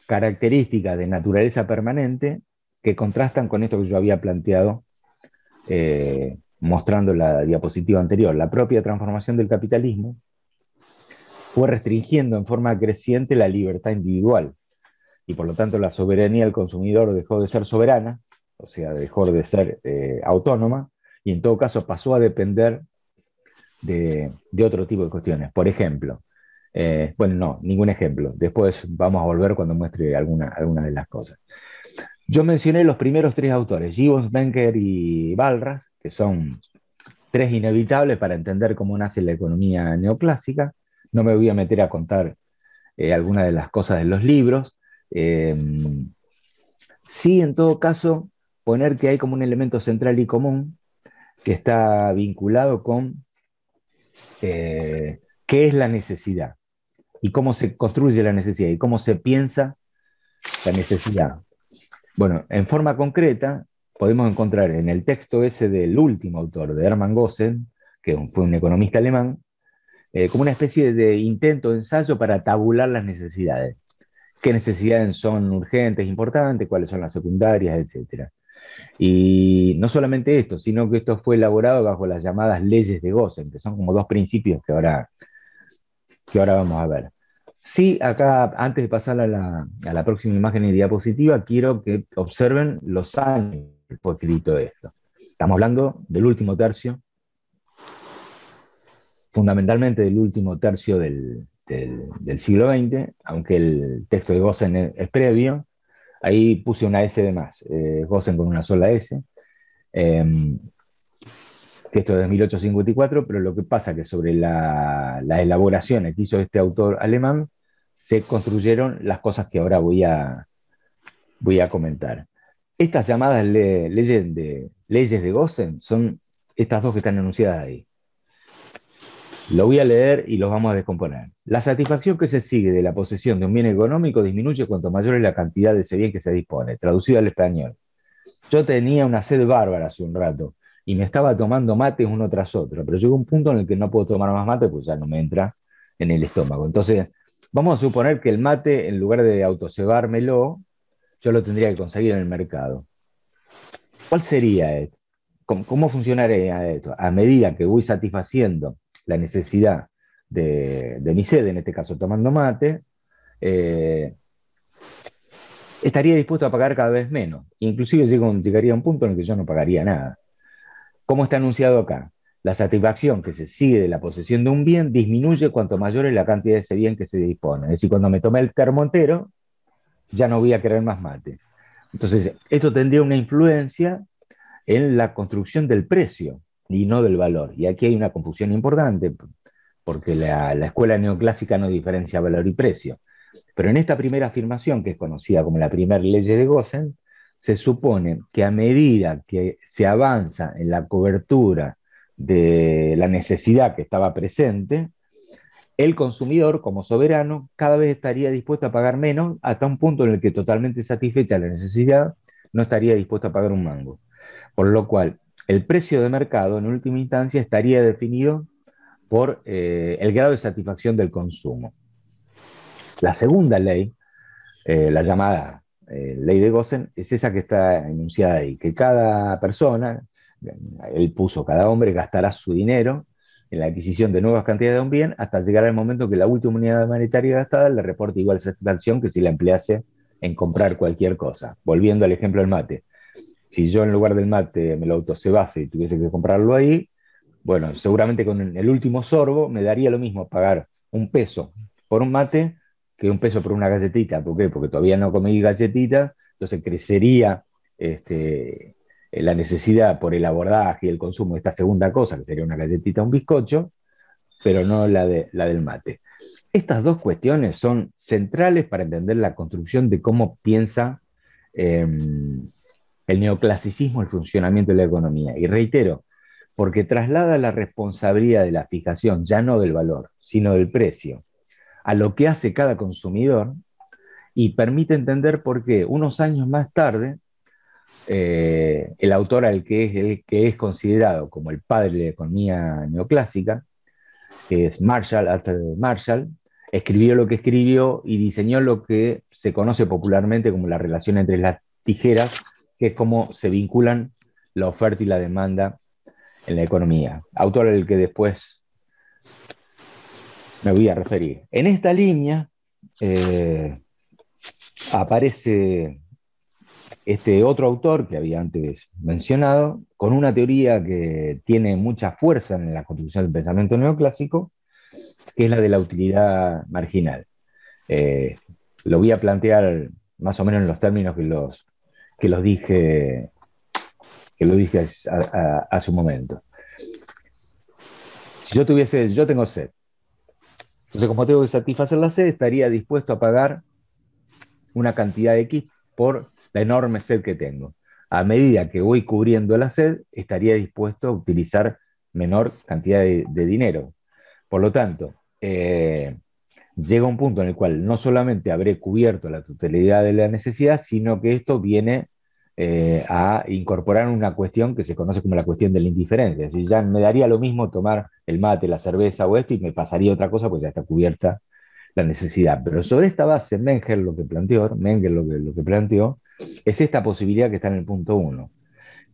características de naturaleza permanente que contrastan con esto que yo había planteado mostrando la diapositiva anterior. La propia transformación del capitalismo fue restringiendo en forma creciente la libertad individual, y por lo tanto la soberanía del consumidor dejó de ser soberana, o sea, dejó de ser autónoma, y en todo caso pasó a depender de otro tipo de cuestiones. Por ejemplo, bueno, no, ningún ejemplo. Después vamos a volver cuando muestre alguna de las cosas. Yo mencioné los primeros tres autores, Gibbons, Benker y Walras, que son tres inevitables para entender cómo nace la economía neoclásica. No me voy a meter a contar algunas de las cosas de los libros. Sí, en todo caso, poner que hay como un elemento central y común que está vinculado con qué es la necesidad y cómo se construye la necesidad y cómo se piensa la necesidad. Bueno, en forma concreta, podemos encontrar en el texto ese del último autor, de Hermann Gossen, que fue un economista alemán, como una especie de intento, ensayo para tabular las necesidades. ¿Qué necesidades son urgentes, importantes, cuáles son las secundarias, etcétera? Y no solamente esto, sino que esto fue elaborado bajo las llamadas leyes de Gossen, que son como dos principios que ahora vamos a ver. Sí, acá, antes de pasar a la próxima imagen y diapositiva, quiero que observen los años que fue escrito esto. Estamos hablando del último tercio, fundamentalmente del último tercio del siglo XX, aunque el texto de Gossen es previo. Ahí puse una S de más, Gossen con una sola S, que esto es de 1854, pero lo que pasa es que sobre las elaboraciones que hizo este autor alemán, se construyeron las cosas que ahora voy a comentar. Estas llamadas leyes de Gossen son estas dos que están enunciadas ahí. Lo voy a leer y los vamos a descomponer. La satisfacción que se sigue de la posesión de un bien económico disminuye cuanto mayor es la cantidad de ese bien que se dispone. Traducido al español. Yo tenía una sed bárbara hace un rato y me estaba tomando mates uno tras otro, pero llegó un punto en el que no puedo tomar más mate pues ya no me entra en el estómago. Entonces, vamos a suponer que el mate, en lugar de autocebármelo, yo lo tendría que conseguir en el mercado. ¿Cuál sería esto? ¿Cómo funcionaría esto? A medida que voy satisfaciendo la necesidad de mi sed, en este caso tomando mate, estaría dispuesto a pagar cada vez menos. Inclusive llegaría a un punto en el que yo no pagaría nada. ¿Cómo está anunciado acá? La satisfacción que se sigue de la posesión de un bien disminuye cuanto mayor es la cantidad de ese bien que se dispone. Es decir, cuando me tomé el termo entero, ya no voy a querer más mate. Entonces, esto tendría una influencia en la construcción del precio y no del valor. Y aquí hay una confusión importante, porque la escuela neoclásica no diferencia valor y precio. Pero en esta primera afirmación, que es conocida como la primera ley de Gossen, se supone que a medida que se avanza en la cobertura de la necesidad que estaba presente, el consumidor, como soberano, cada vez estaría dispuesto a pagar menos, hasta un punto en el que totalmente satisfecha la necesidad, no estaría dispuesto a pagar un mango. Por lo cual, el precio de mercado, en última instancia, estaría definido por el grado de satisfacción del consumo. La segunda ley, la llamada ley de Gossen, es esa que está enunciada ahí, que cada persona, él puso cada hombre, gastará su dinero en la adquisición de nuevas cantidades de un bien hasta llegar al momento que la última unidad monetaria gastada le reporte igual satisfacción que si la emplease en comprar cualquier cosa. Volviendo al ejemplo del mate. Si yo en lugar del mate me lo autocebase y tuviese que comprarlo ahí, bueno, seguramente con el último sorbo me daría lo mismo pagar $1 por un mate que $1 por una galletita. ¿Por qué? Porque todavía no comí galletita, entonces crecería la necesidad por el abordaje y el consumo de esta segunda cosa, que sería una galletita o un bizcocho, pero no la del mate. Estas dos cuestiones son centrales para entender la construcción de cómo piensa el neoclasicismo el funcionamiento de la economía. Y reitero, porque traslada la responsabilidad de la fijación, ya no del valor, sino del precio, a lo que hace cada consumidor, y permite entender por qué unos años más tarde el autor el que es considerado como el padre de la economía neoclásica, que es Marshall, Arthur Marshall, escribió lo que escribió y diseñó lo que se conoce popularmente como la relación entre las tijeras, que es cómo se vinculan la oferta y la demanda en la economía. Autor al que después me voy a referir. En esta línea aparece este otro autor que había antes mencionado, con una teoría que tiene mucha fuerza en la construcción del pensamiento neoclásico, que es la de la utilidad marginal. Lo voy a plantear más o menos en los términos que lo dije a su momento. Si yo tengo sed, entonces como tengo que satisfacer la sed, estaría dispuesto a pagar una cantidad X por la enorme sed que tengo. A medida que voy cubriendo la sed, estaría dispuesto a utilizar menor cantidad de dinero. Por lo tanto, llega un punto en el cual no solamente habré cubierto la totalidad de la necesidad, sino que esto viene a incorporar una cuestión que se conoce como la cuestión de la indiferencia. Es decir, ya me daría lo mismo tomar el mate, la cerveza o esto, y me pasaría otra cosa, pues ya está cubierta la necesidad. Pero sobre esta base, Menger lo que planteó es esta posibilidad que está en el punto 1,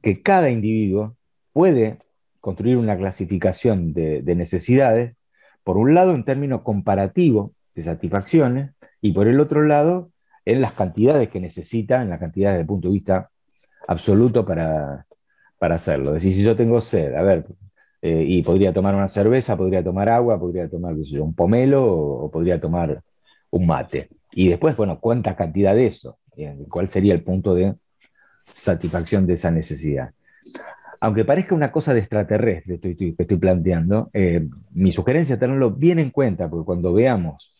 que cada individuo puede construir una clasificación de necesidades, por un lado en términos comparativos de satisfacciones, y por el otro lado en las cantidades que necesita, en las cantidades desde el punto de vista absoluto para hacerlo. Es decir, si yo tengo sed, a ver, y podría tomar una cerveza, podría tomar agua, podría tomar un pomelo o podría tomar un mate. Y después, bueno, ¿cuánta cantidad de eso? ¿Cuál sería el punto de satisfacción de esa necesidad? Aunque parezca una cosa de extraterrestre que estoy planteando, mi sugerencia es tenerlo bien en cuenta, porque cuando veamos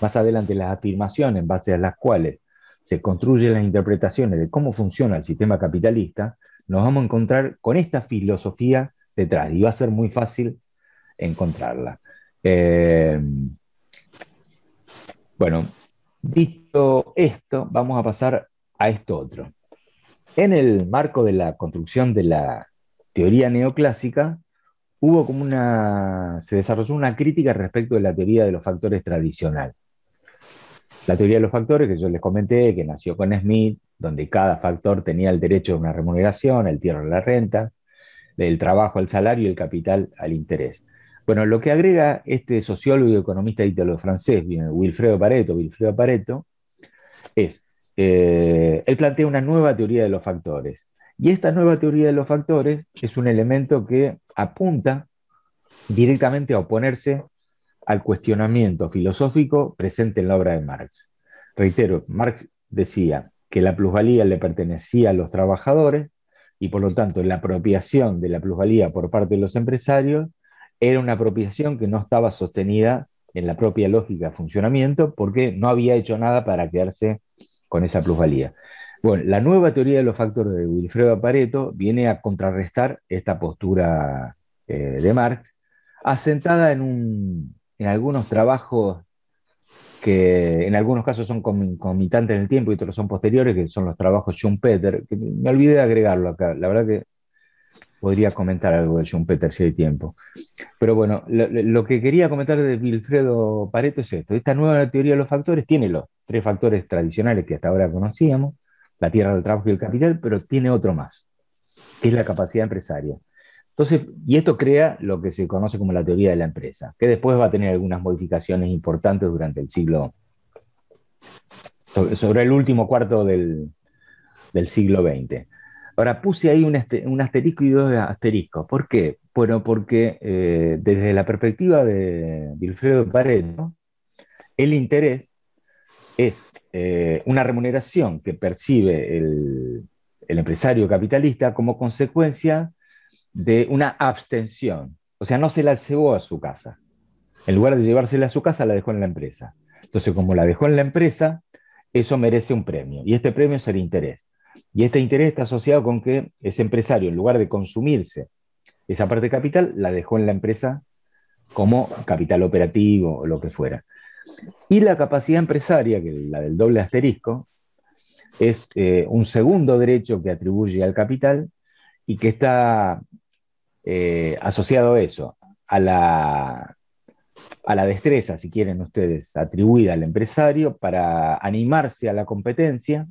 más adelante las afirmaciones en base a las cuales se construyen las interpretaciones de cómo funciona el sistema capitalista, nos vamos a encontrar con esta filosofía detrás, y va a ser muy fácil encontrarla. Bueno, dicho esto, vamos a pasar a esto otro. En el marco de la construcción de la teoría neoclásica, se desarrolló una crítica respecto de la teoría de los factores tradicional. La teoría de los factores, que yo les comenté, que nació con Smith, donde cada factor tenía el derecho a una remuneración, el tierra a la renta, el trabajo al salario y el capital al interés. Bueno, lo que agrega este sociólogo y economista ítalo-francés, Wilfredo Pareto, es, él plantea una nueva teoría de los factores. Y esta nueva teoría de los factores es un elemento que apunta directamente a oponerse al cuestionamiento filosófico presente en la obra de Marx. Reitero, Marx decía que la plusvalía le pertenecía a los trabajadores y por lo tanto la apropiación de la plusvalía por parte de los empresarios era una apropiación que no estaba sostenida en la propia lógica de funcionamiento porque no había hecho nada para quedarse con esa plusvalía. Bueno, la nueva teoría de los factores de Wilfredo Pareto viene a contrarrestar esta postura de Marx, asentada en algunos trabajos que en algunos casos son concomitantes en el tiempo y otros son posteriores, que son los trabajos Schumpeter, que me olvidé de agregarlo acá. La verdad que podría comentar algo de Schumpeter si hay tiempo. Pero bueno, lo que quería comentar de Wilfredo Pareto es esto. Esta nueva teoría de los factores tiene los 3 factores tradicionales que hasta ahora conocíamos, la tierra, el trabajo y el capital, pero tiene otro más, que es la capacidad empresaria. Entonces, y esto crea lo que se conoce como la teoría de la empresa, que después va a tener algunas modificaciones importantes durante el siglo, sobre el último cuarto del siglo XX. Ahora, puse ahí un asterisco y 2 asteriscos. ¿Por qué? Bueno, porque desde la perspectiva de Wilfredo Pareto, el interés es una remuneración que percibe el empresario capitalista como consecuencia de una abstención. O sea, no se la llevó a su casa. En lugar de llevársela a su casa, la dejó en la empresa. Entonces, como la dejó en la empresa, eso merece un premio. Y este premio es el interés. Y este interés está asociado con que ese empresario, en lugar de consumirse esa parte de capital, la dejó en la empresa como capital operativo o lo que fuera. Y la capacidad empresaria, que es la del doble asterisco, es un segundo derecho que atribuye al capital y que está asociado a eso, a la destreza, si quieren ustedes, atribuida al empresario para animarse a la competencia,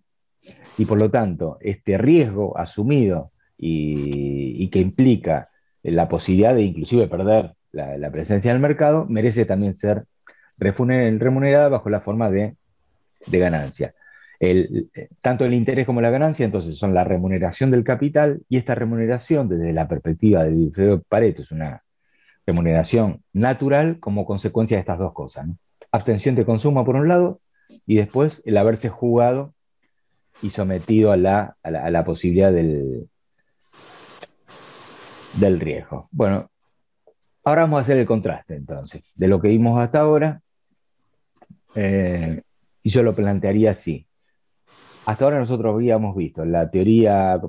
y por lo tanto este riesgo asumido y que implica la posibilidad de inclusive perder la presencia en el mercado, merece también ser remunerada bajo la forma de ganancia. Tanto el interés como la ganancia, entonces, son la remuneración del capital, y esta remuneración, desde la perspectiva de Vilfredo Pareto, es una remuneración natural como consecuencia de estas dos cosas, ¿no? Abstención de consumo por un lado, y después el haberse jugado y sometido a la posibilidad del riesgo. Bueno, ahora vamos a hacer el contraste, entonces, de lo que vimos hasta ahora, y yo lo plantearía así. Hasta ahora nosotros habíamos visto la teoría,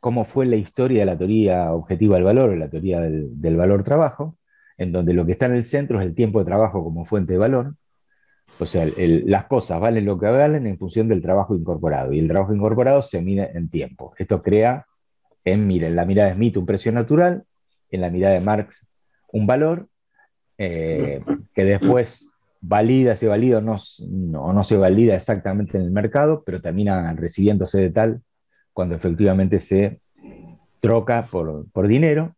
cómo fue la historia de la teoría objetiva del valor, o la teoría del valor-trabajo, en donde lo que está en el centro es el tiempo de trabajo como fuente de valor. O sea, las cosas valen lo que valen en función del trabajo incorporado, y el trabajo incorporado se mide en tiempo. Esto crea, en la mirada de Smith, un precio natural, en la mirada de Marx, un valor, que después se valida o no se valida exactamente en el mercado, pero termina recibiéndose de tal cuando efectivamente se troca por dinero.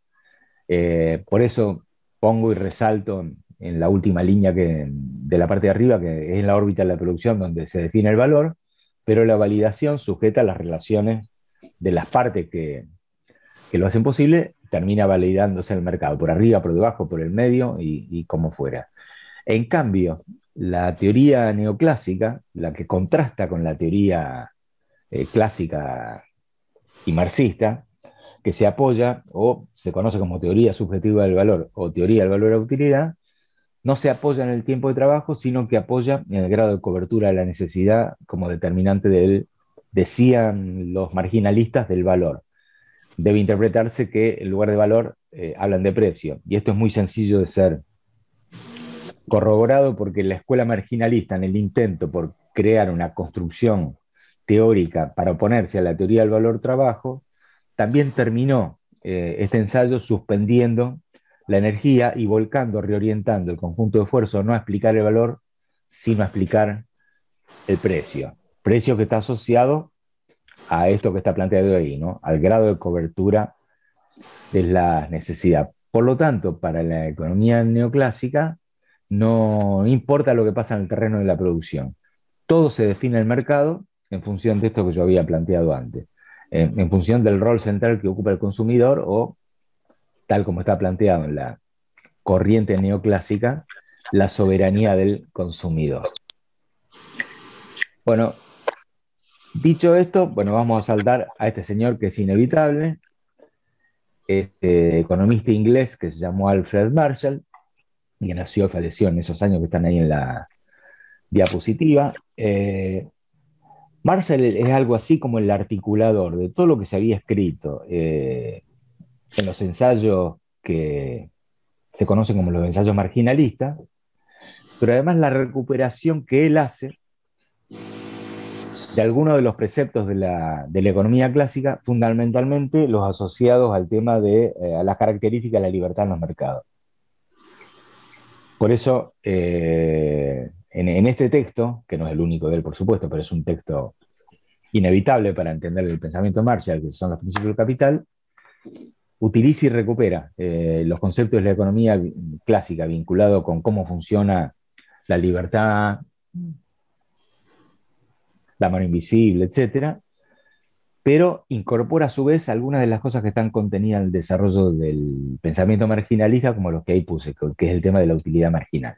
Por eso pongo y resalto en la última línea de la parte de arriba, que es en la órbita de la producción, donde se define el valor, pero la validación sujeta a las relaciones de las partes que lo hacen posible, termina validándose en el mercado, por arriba, por debajo, por el medio y como fuera. En cambio, la teoría neoclásica, la que contrasta con la teoría clásica y marxista, que se apoya, o se conoce como teoría subjetiva del valor, o teoría del valor a utilidad, no se apoya en el tiempo de trabajo, sino que apoya en el grado de cobertura de la necesidad como determinante decían los marginalistas, del valor. Debe interpretarse que en lugar de valor hablan de precio, y esto es muy sencillo de ser corroborado, porque la escuela marginalista, en el intento por crear una construcción teórica para oponerse a la teoría del valor-trabajo, también terminó este ensayo suspendiendo la energía y volcando, reorientando el conjunto de esfuerzos no a explicar el valor, sino a explicar el precio. Precio que está asociado a esto que está planteado ahí, ¿no? Al grado de cobertura de la necesidad. Por lo tanto, para la economía neoclásica, no importa lo que pasa en el terreno de la producción. Todo se define en el mercado en función de esto que yo había planteado antes, en función del rol central que ocupa el consumidor, o, tal como está planteado en la corriente neoclásica, la soberanía del consumidor. Bueno, dicho esto, bueno, vamos a saltar a este señor que es inevitable, este economista inglés que se llamó Alfred Marshall, y que nació y falleció en esos años que están ahí en la diapositiva. Marshall es algo así como el articulador de todo lo que se había escrito en los ensayos que se conocen como los ensayos marginalistas, pero además la recuperación que él hace de algunos de los preceptos de la economía clásica, fundamentalmente los asociados al tema a las características de la libertad en los mercados. Por eso, en este texto, que no es el único de él, por supuesto, pero es un texto inevitable para entender el pensamiento de Marshall, que son los principios del capital, utiliza y recupera los conceptos de la economía clásica vinculados con cómo funciona la libertad, la mano invisible, etcétera, pero incorpora a su vez algunas de las cosas que están contenidas en el desarrollo del pensamiento marginalista, como los que ahí puse, que es el tema de la utilidad marginal.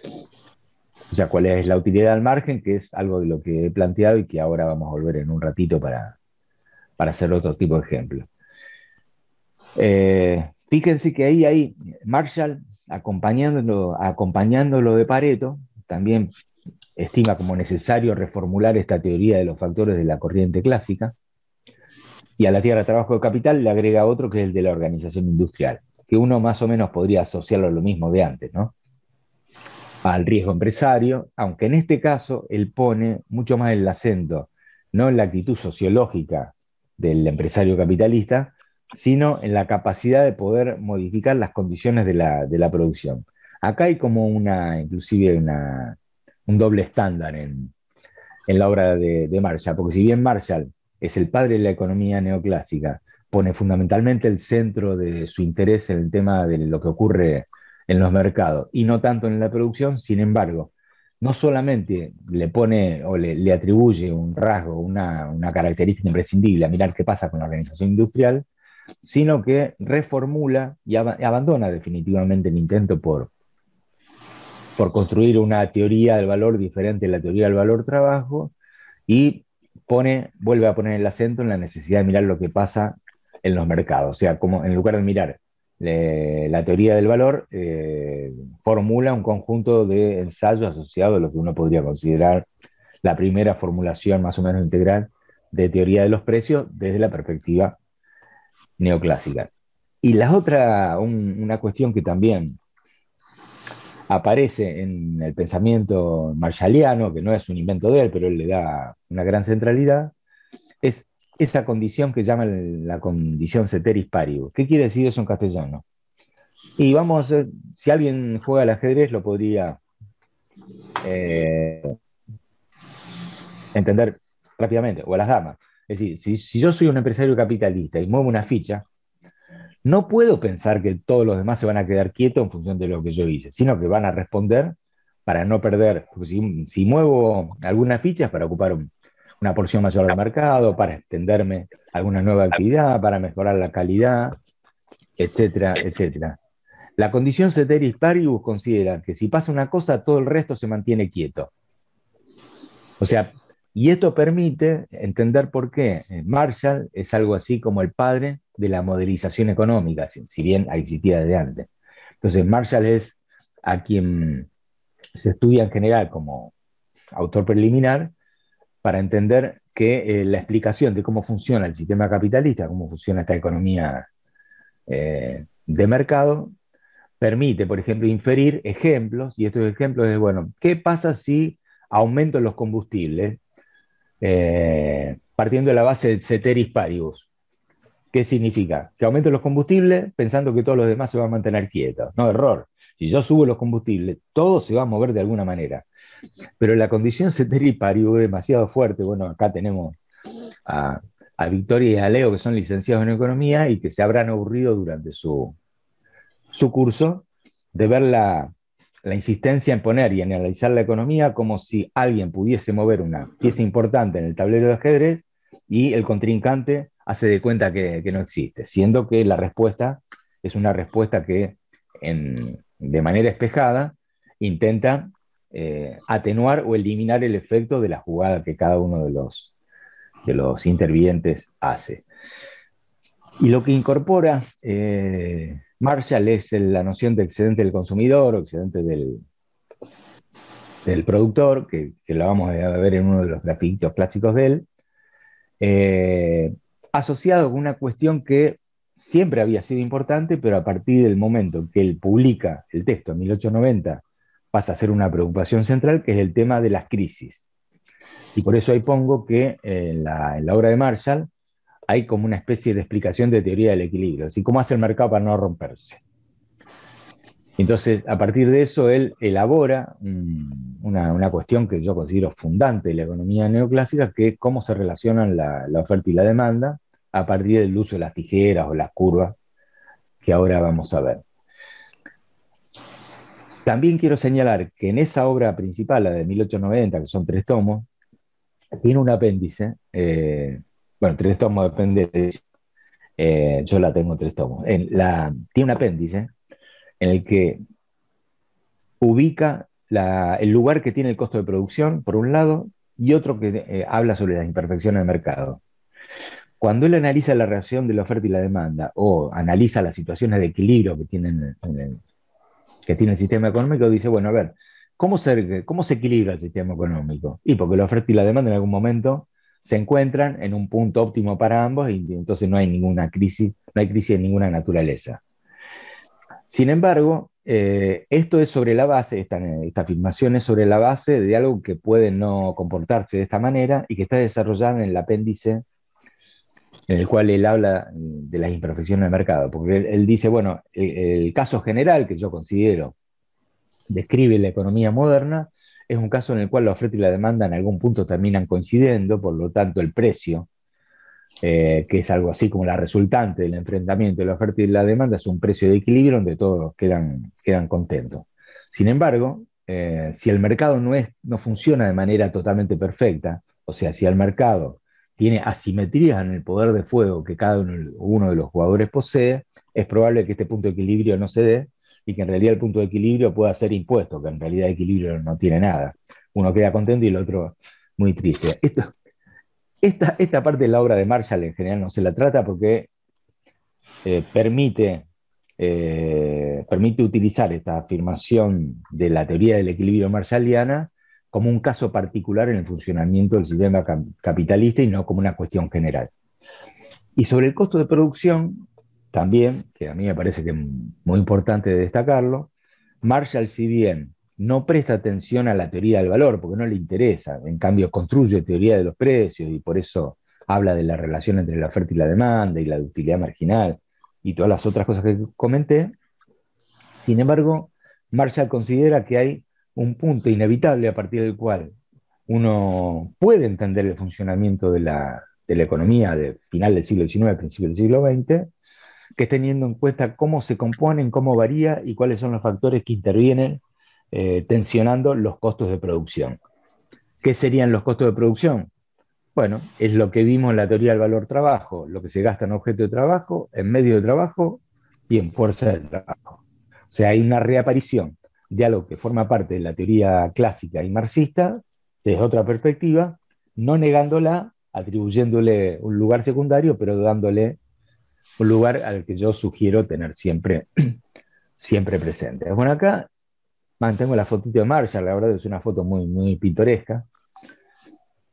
O sea, cuál es la utilidad al margen, que es algo de lo que he planteado y que ahora vamos a volver en un ratito para hacer otro tipo de ejemplo. Fíjense que ahí hay Marshall acompañándolo de Pareto, también estima como necesario reformular esta teoría de los factores de la corriente clásica, y a la tierra de trabajo de capital le agrega otro, que es el de la organización industrial, que uno más o menos podría asociarlo a lo mismo de antes, ¿no? Al riesgo empresario, aunque en este caso él pone mucho más el acento, no en la actitud sociológica del empresario capitalista, sino en la capacidad de poder modificar las condiciones de la producción. Acá hay como inclusive un doble estándar en la obra de Marshall, porque si bien Marshall es el padre de la economía neoclásica, pone fundamentalmente el centro de su interés en el tema de lo que ocurre en los mercados y no tanto en la producción. Sin embargo, no solamente le pone o le atribuye un rasgo, una característica imprescindible a mirar qué pasa con la organización industrial, sino que reformula y abandona definitivamente el intento por construir una teoría del valor diferente a la teoría del valor trabajo y vuelve a poner el acento en la necesidad de mirar lo que pasa en los mercados. O sea, como en lugar de mirar la teoría del valor, formula un conjunto de ensayos asociados a lo que uno podría considerar la primera formulación más o menos integral de teoría de los precios desde la perspectiva neoclásica. Y la otra, una cuestión que también aparece en el pensamiento marshalliano, que no es un invento de él, pero él le da una gran centralidad, es esa condición que llaman la condición ceteris paribus. ¿Qué quiere decir eso en castellano? Y vamos, si alguien juega al ajedrez lo podría entender rápidamente, o a las damas. Es decir, si yo soy un empresario capitalista y muevo una ficha, no puedo pensar que todos los demás se van a quedar quietos en función de lo que yo hice, sino que van a responder para no perder. Porque si muevo algunas fichas para ocupar una porción mayor del mercado, para extenderme a alguna nueva actividad, para mejorar la calidad, etcétera, etcétera. La condición ceteris paribus considera que si pasa una cosa, todo el resto se mantiene quieto. O sea, y esto permite entender por qué Marshall es algo así como el padre de la modelización económica, si bien existía desde antes. Entonces, Marshall es a quien se estudia en general como autor preliminar para entender que la explicación de cómo funciona el sistema capitalista, cómo funciona esta economía de mercado, permite, por ejemplo, inferir ejemplos, y estos ejemplos es, bueno, ¿qué pasa si aumento los combustibles? Partiendo de la base de ceteris paribus. ¿Qué significa? Que aumento los combustibles pensando que todos los demás se van a mantener quietos. No, error. Si yo subo los combustibles, todo se va a mover de alguna manera. Pero la condición ceteris paribus es demasiado fuerte. Bueno, acá tenemos a Victoria y a Leo, que son licenciados en economía y que se habrán aburrido durante su curso de ver la insistencia en poner y en analizar la economía como si alguien pudiese mover una pieza importante en el tablero de ajedrez y el contrincante hace de cuenta que no existe, siendo que la respuesta es una respuesta que de manera espejada intenta atenuar o eliminar el efecto de la jugada que cada uno de los intervinientes hace. Y lo que incorpora Marshall es la noción de excedente del consumidor o excedente del productor, que la vamos a ver en uno de los grafiquitos clásicos de él, asociado con una cuestión que siempre había sido importante, pero a partir del momento que él publica el texto en 1890 pasa a ser una preocupación central, que es el tema de las crisis. Y por eso ahí pongo que en la obra de Marshall hay como una especie de explicación de teoría del equilibrio, así cómo hace el mercado para no romperse. Entonces, a partir de eso, él elabora una cuestión que yo considero fundante de la economía neoclásica, que es cómo se relacionan la oferta y la demanda a partir del uso de las tijeras o las curvas, que ahora vamos a ver. También quiero señalar que en esa obra principal, la de 1890, que son 3 tomos, tiene un apéndice, bueno, 3 tomos depende, yo la tengo 3 tomos, tiene un apéndice en el que ubica el lugar que tiene el costo de producción, por un lado, y otro que habla sobre las imperfecciones del mercado. Cuando él analiza la relación de la oferta y la demanda, o analiza las situaciones de equilibrio que tiene el sistema económico, dice, bueno, a ver, ¿cómo se equilibra el sistema económico? Y porque la oferta y la demanda en algún momento se encuentran en un punto óptimo para ambos, y entonces no hay ninguna crisis, no hay crisis de ninguna naturaleza. Sin embargo, esto es sobre la base, esta afirmación es sobre la base de algo que puede no comportarse de esta manera y que está desarrollado en el apéndice en el cual él habla de las imperfecciones del mercado, porque él dice, bueno, el caso general que yo considero describe la economía moderna es un caso en el cual la oferta y la demanda en algún punto terminan coincidiendo, por lo tanto el precio, que es algo así como la resultante del enfrentamiento de la oferta y la demanda, es un precio de equilibrio donde todos quedan contentos. Sin embargo, si el mercado no funciona de manera totalmente perfecta, o sea, si el mercado tiene asimetrías en el poder de fuego que cada uno de los jugadores posee, es probable que este punto de equilibrio no se dé y que en realidad el punto de equilibrio pueda ser impuesto, que en realidad equilibrio no tiene nada. Uno queda contento y el otro muy triste. Esta parte de la obra de Marshall en general no se la trata porque permite utilizar esta afirmación de la teoría del equilibrio marshalliana como un caso particular en el funcionamiento del sistema capitalista y no como una cuestión general. Y sobre el costo de producción, también, que a mí me parece que es muy importante destacarlo, Marshall, si bien no presta atención a la teoría del valor, porque no le interesa, en cambio construye teoría de los precios y por eso habla de la relación entre la oferta y la demanda y la utilidad marginal y todas las otras cosas que comenté. Sin embargo, Marshall considera que hay un punto inevitable a partir del cual uno puede entender el funcionamiento de la economía de final del siglo XIX, principio del siglo XX, que es teniendo en cuenta cómo se componen, cómo varía y cuáles son los factores que intervienen tensionando los costos de producción. ¿Qué serían los costos de producción? Bueno, es lo que vimos en la teoría del valor-trabajo, lo que se gasta en objeto de trabajo, en medio de trabajo y en fuerza de trabajo. O sea, hay una reaparición de algo que forma parte de la teoría clásica y marxista, desde otra perspectiva, no negándola, atribuyéndole un lugar secundario, pero dándole un lugar al que yo sugiero tener siempre, siempre presente. Bueno, acá mantengo la fotito de Marshall, la verdad es una foto muy, muy pintoresca.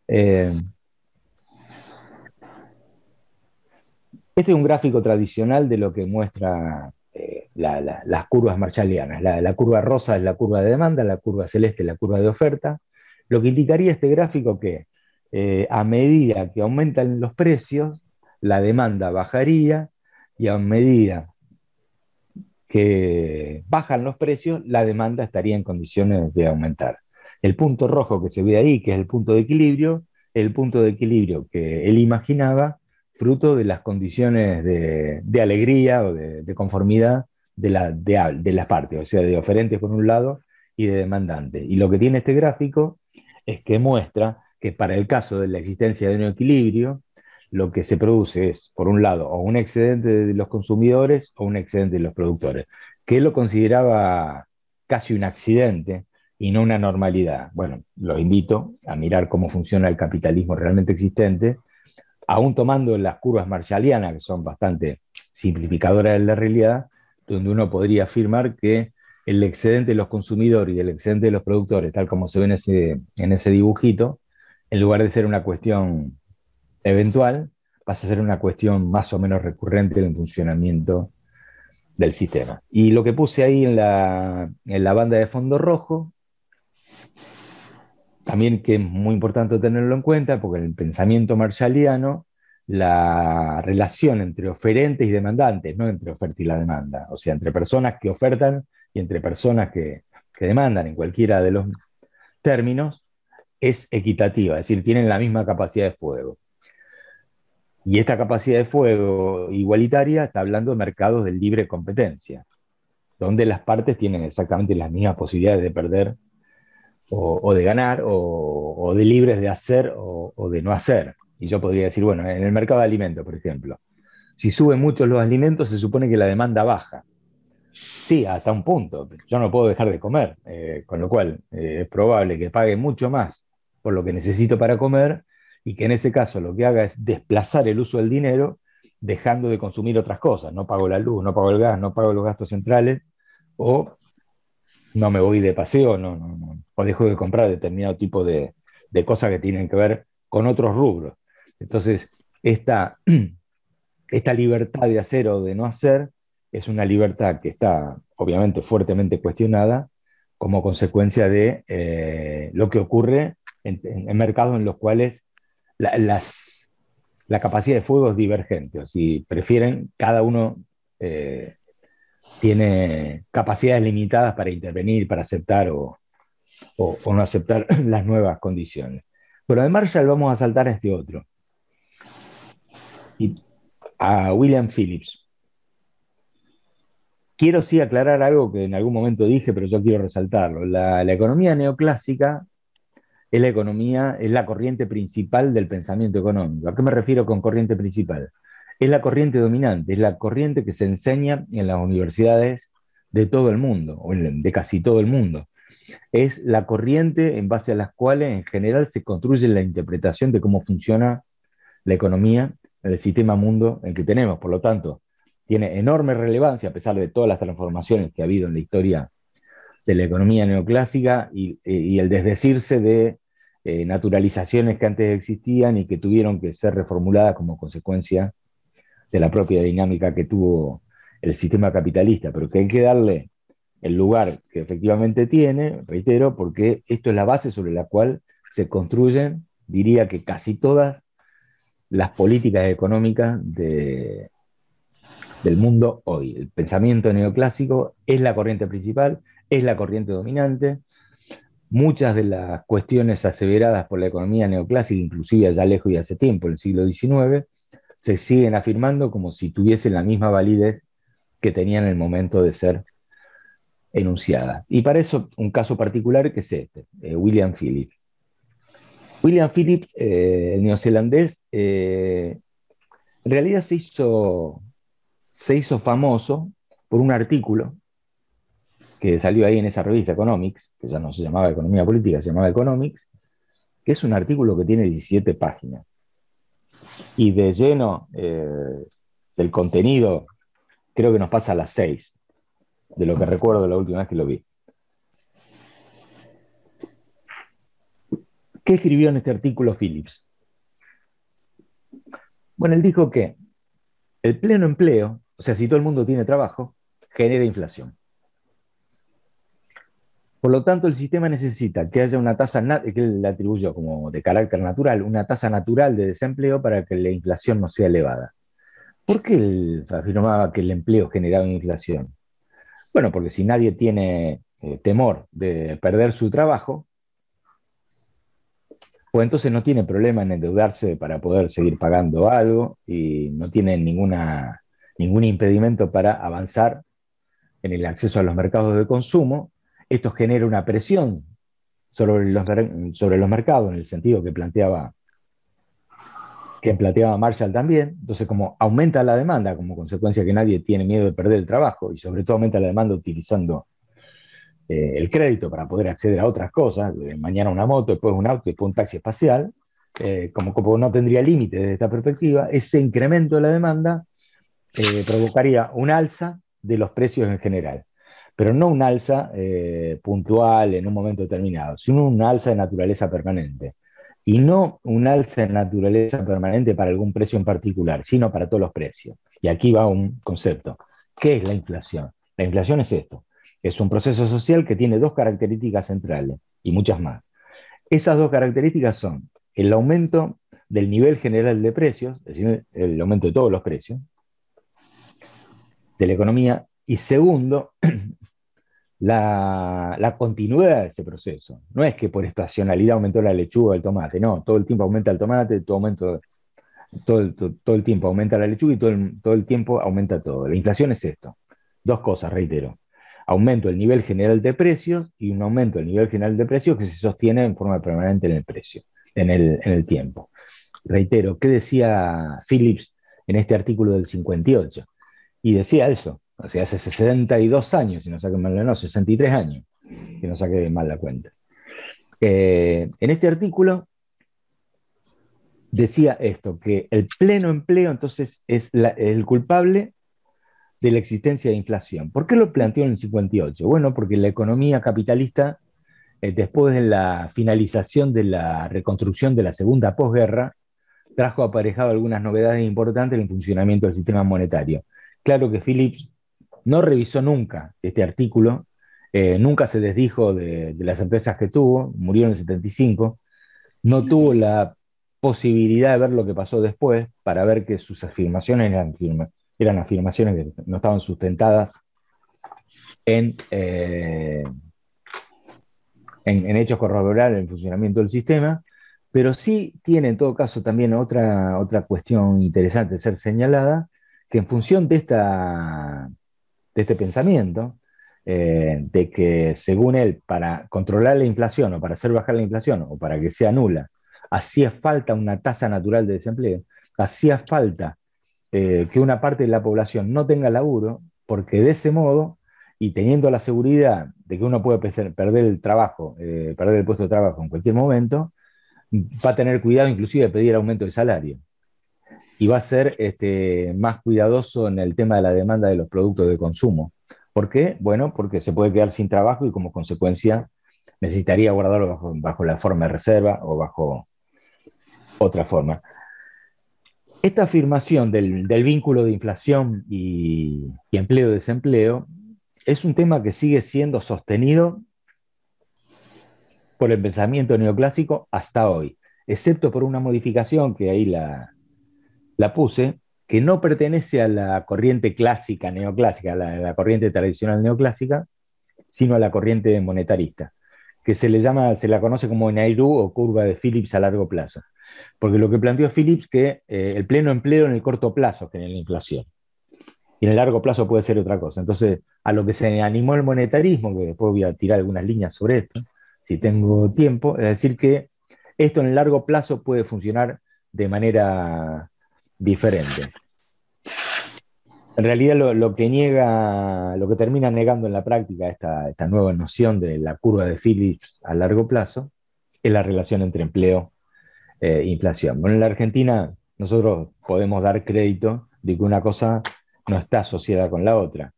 Este es un gráfico tradicional de lo que muestra las curvas marshallianas. La curva rosa es la curva de demanda, la curva celeste es la curva de oferta. Lo que indicaría este gráfico que a medida que aumentan los precios, la demanda bajaría y a medida que bajan los precios, la demanda estaría en condiciones de aumentar. El punto rojo que se ve ahí, que es el punto de equilibrio, el punto de equilibrio que él imaginaba fruto de las condiciones de alegría o de conformidad de las partes, o sea, de oferentes por un lado y de demandantes. Y lo que tiene este gráfico es que muestra que para el caso de la existencia de un equilibrio, lo que se produce es, por un lado, o un excedente de los consumidores o un excedente de los productores, que él lo consideraba casi un accidente y no una normalidad. Bueno, los invito a mirar cómo funciona el capitalismo realmente existente, aún tomando las curvas marshallianas, que son bastante simplificadoras de la realidad, donde uno podría afirmar que el excedente de los consumidores y el excedente de los productores, tal como se ve en ese dibujito, en lugar de ser una cuestión eventual, pasa a ser una cuestión más o menos recurrente en el funcionamiento del sistema. Y lo que puse ahí en la banda de fondo rojo, también que es muy importante tenerlo en cuenta, porque en el pensamiento marshalliano, la relación entre oferentes y demandantes, no entre oferta y la demanda, o sea, entre personas que ofertan y entre personas que demandan en cualquiera de los términos, es equitativa, es decir, tienen la misma capacidad de fuego. Y esta capacidad de fuego igualitaria está hablando de mercados de libre competencia, donde las partes tienen exactamente las mismas posibilidades de perder o de ganar, o de libres de hacer o de no hacer. Y yo podría decir, bueno, en el mercado de alimentos, por ejemplo, si suben mucho los alimentos, se supone que la demanda baja. Sí, hasta un punto. Yo no puedo dejar de comer, con lo cual es probable que pague mucho más por lo que necesito para comer y que en ese caso lo que haga es desplazar el uso del dinero dejando de consumir otras cosas. No pago la luz, no pago el gas, no pago los gastos centrales o no me voy de paseo, o dejo de comprar determinado tipo de cosas que tienen que ver con otros rubros. Entonces, esta libertad de hacer o de no hacer es una libertad que está obviamente fuertemente cuestionada como consecuencia de lo que ocurre en mercados en los cuales las la capacidad de fuego es divergente, o si prefieren, cada uno tiene capacidades limitadas para intervenir, para aceptar o no aceptar las nuevas condiciones. Pero de Marshall vamos a saltar a este otro, y a William Phillips. Quiero sí aclarar algo que en algún momento dije, pero yo quiero resaltarlo. La economía neoclásica es la corriente principal del pensamiento económico. ¿A qué me refiero con corriente principal? Es la corriente dominante, es la corriente que se enseña en las universidades de todo el mundo, o de casi todo el mundo. Es la corriente en base a las cuales en general se construye la interpretación de cómo funciona la economía en el sistema mundo en que tenemos. Por lo tanto, tiene enorme relevancia a pesar de todas las transformaciones que ha habido en la historia de la economía neoclásica y el desdecirse de naturalizaciones que antes existían y que tuvieron que ser reformuladas como consecuencia de la propia dinámica que tuvo el sistema capitalista, pero que hay que darle el lugar que efectivamente tiene, reitero, porque esto es la base sobre la cual se construyen, diría que casi todas las políticas económicas del mundo hoy. El pensamiento neoclásico es la corriente principal, es la corriente dominante. Muchas de las cuestiones aseveradas por la economía neoclásica, inclusive allá lejos y hace tiempo, en el siglo XIX, se siguen afirmando como si tuviesen la misma validez que tenían en el momento de ser enunciadas. Y para eso, un caso particular que es este, William Phillips. William Phillips, el neozelandés, en realidad se hizo famoso por un artículo que salió ahí en esa revista Economics, que ya no se llamaba Economía Política, se llamaba Economics, que es un artículo que tiene 17 páginas. Y de lleno del contenido, creo que nos pasa a las 6, de lo que recuerdo de la última vez que lo vi. ¿Qué escribió en este artículo Phillips? Bueno, él dijo que el pleno empleo, o sea, si todo el mundo tiene trabajo, genera inflación. Por lo tanto, el sistema necesita que haya una tasa, que él le atribuyó como de carácter natural, una tasa natural de desempleo para que la inflación no sea elevada. ¿Por qué él afirmaba que el empleo generaba inflación? Bueno, porque si nadie tiene temor de perder su trabajo, pues entonces no tiene problema en endeudarse para poder seguir pagando algo y no tiene ningún impedimento para avanzar en el acceso a los mercados de consumo. Esto genera una presión sobre los mercados, en el sentido que planteaba Marshall también. Entonces, como aumenta la demanda, como consecuencia que nadie tiene miedo de perder el trabajo, y sobre todo aumenta la demanda utilizando el crédito para poder acceder a otras cosas, mañana una moto, después un auto, después un taxi espacial, como no tendría límite desde esta perspectiva, ese incremento de la demanda provocaría un alza de los precios en general, pero no un alza puntual en un momento determinado, sino un alza de naturaleza permanente. Y no un alza de naturaleza permanente para algún precio en particular, sino para todos los precios. Y aquí va un concepto. ¿Qué es la inflación? La inflación es esto. Es un proceso social que tiene dos características centrales y muchas más. Esas dos características son el aumento del nivel general de precios, es decir, el aumento de todos los precios de la economía, y segundo, la continuidad de ese proceso. No es que por estacionalidad aumentó la lechuga o el tomate, no, todo el tiempo aumenta el tomate, todo el tiempo aumenta la lechuga y todo el tiempo aumenta todo. La inflación es esto. Dos cosas, reitero. Aumento del nivel general de precios y un aumento del nivel general de precios que se sostiene en forma permanente en el precio, en el tiempo. Reitero, ¿qué decía Phillips en este artículo del 58? Y decía eso, o sea, hace 62 años, si no saqué mal, no, 63 años, que no saqué mal la cuenta. En este artículo decía esto, que el pleno empleo entonces es el culpable de la existencia de inflación. ¿Por qué lo planteó en el 58? Bueno, porque la economía capitalista, después de la finalización de la reconstrucción de la segunda posguerra, trajo aparejado algunas novedades importantes en el funcionamiento del sistema monetario. Claro que Phillips no revisó nunca este artículo, nunca se desdijo de las empresas que tuvo, murió en el 75, no tuvo la posibilidad de ver lo que pasó después, para ver que sus afirmaciones eran afirmaciones que no estaban sustentadas en hechos corroborables en el funcionamiento del sistema, pero sí tiene en todo caso también otra cuestión interesante de ser señalada, que en función de este pensamiento, de que según él, para controlar la inflación o para hacer bajar la inflación o para que sea nula, hacía falta una tasa natural de desempleo, hacía falta que una parte de la población no tenga laburo, porque de ese modo, y teniendo la seguridad de que uno puede perder el trabajo, perder el puesto de trabajo en cualquier momento, va a tener cuidado inclusive de pedir aumento del salario. Y va a ser más cuidadoso en el tema de la demanda de los productos de consumo. ¿Por qué? Bueno, porque se puede quedar sin trabajo y como consecuencia necesitaría guardarlo bajo la forma de reserva o bajo otra forma. Esta afirmación del vínculo de inflación y empleo-desempleo es un tema que sigue siendo sostenido por el pensamiento neoclásico hasta hoy, excepto por una modificación que ahí la puse, que no pertenece a la corriente clásica, neoclásica, a la corriente tradicional neoclásica, sino a la corriente monetarista, que se la conoce como Nairú o curva de Phillips a largo plazo. Porque lo que planteó Phillips que el pleno empleo en el corto plazo genera la inflación. Y en el largo plazo puede ser otra cosa. Entonces, a lo que se animó el monetarismo, que después voy a tirar algunas líneas sobre esto, si tengo tiempo, es decir que esto en el largo plazo puede funcionar de manera diferente. En realidad lo que termina negando en la práctica esta nueva noción de la curva de Phillips a largo plazo es la relación entre empleo e inflación. Bueno, en la Argentina nosotros podemos dar crédito de que una cosa no está asociada con la otra.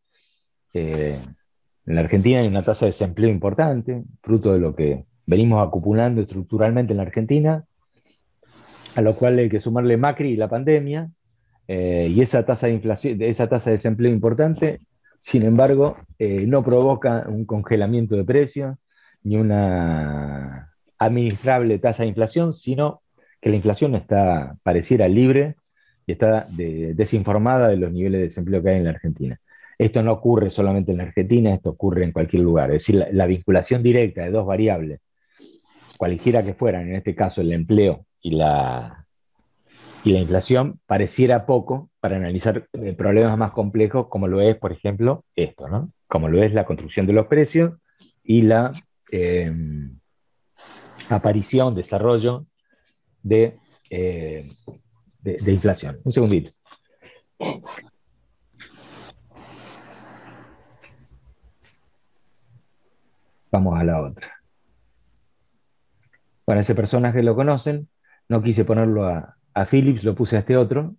En la Argentina hay una tasa de desempleo importante, fruto de lo que venimos acumulando estructuralmente en la Argentina, a lo cual hay que sumarle Macri y la pandemia, y esa tasa de inflación, esa tasa de desempleo importante, sin embargo, no provoca un congelamiento de precios ni una administrable tasa de inflación, sino que la inflación pareciera libre y está desinformada de los niveles de desempleo que hay en la Argentina. Esto no ocurre solamente en la Argentina, esto ocurre en cualquier lugar. Es decir, la vinculación directa de dos variables, cualquiera que fueran, en este caso el empleo y la inflación, pareciera poco para analizar problemas más complejos, como lo es, por ejemplo, esto, ¿no? Como lo es la construcción de los precios y la aparición, desarrollo de inflación. Un segundito. Vamos a la otra. Bueno, ese personaje lo conocen, no quise ponerlo a Phillips, lo puse a este otro.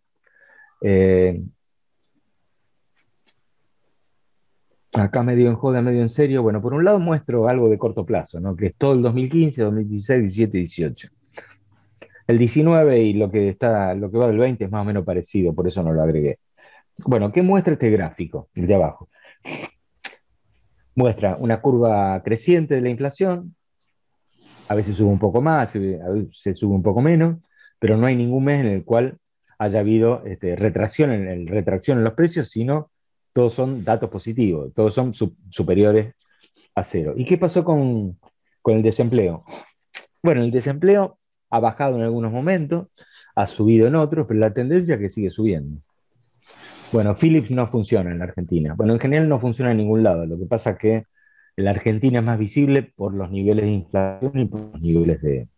Acá medio en joda, medio en serio. Bueno, por un lado muestro algo de corto plazo, ¿no? Que es todo el 2015, 2016, 17 y 18. El 19 y lo que va del 20 es más o menos parecido, por eso no lo agregué. Bueno, ¿qué muestra este gráfico? El de abajo. Muestra una curva creciente de la inflación, a veces sube un poco más, a veces sube un poco menos, pero no hay ningún mes en el cual haya habido retracción en los precios, sino todos son datos positivos, todos son superiores a cero. ¿Y qué pasó con el desempleo? Bueno, el desempleo ha bajado en algunos momentos, ha subido en otros, pero la tendencia es que sigue subiendo. Bueno, Philips no funciona en la Argentina. Bueno, en general no funciona en ningún lado. Lo que pasa es que en la Argentina es más visible por los niveles de inflación y por los niveles de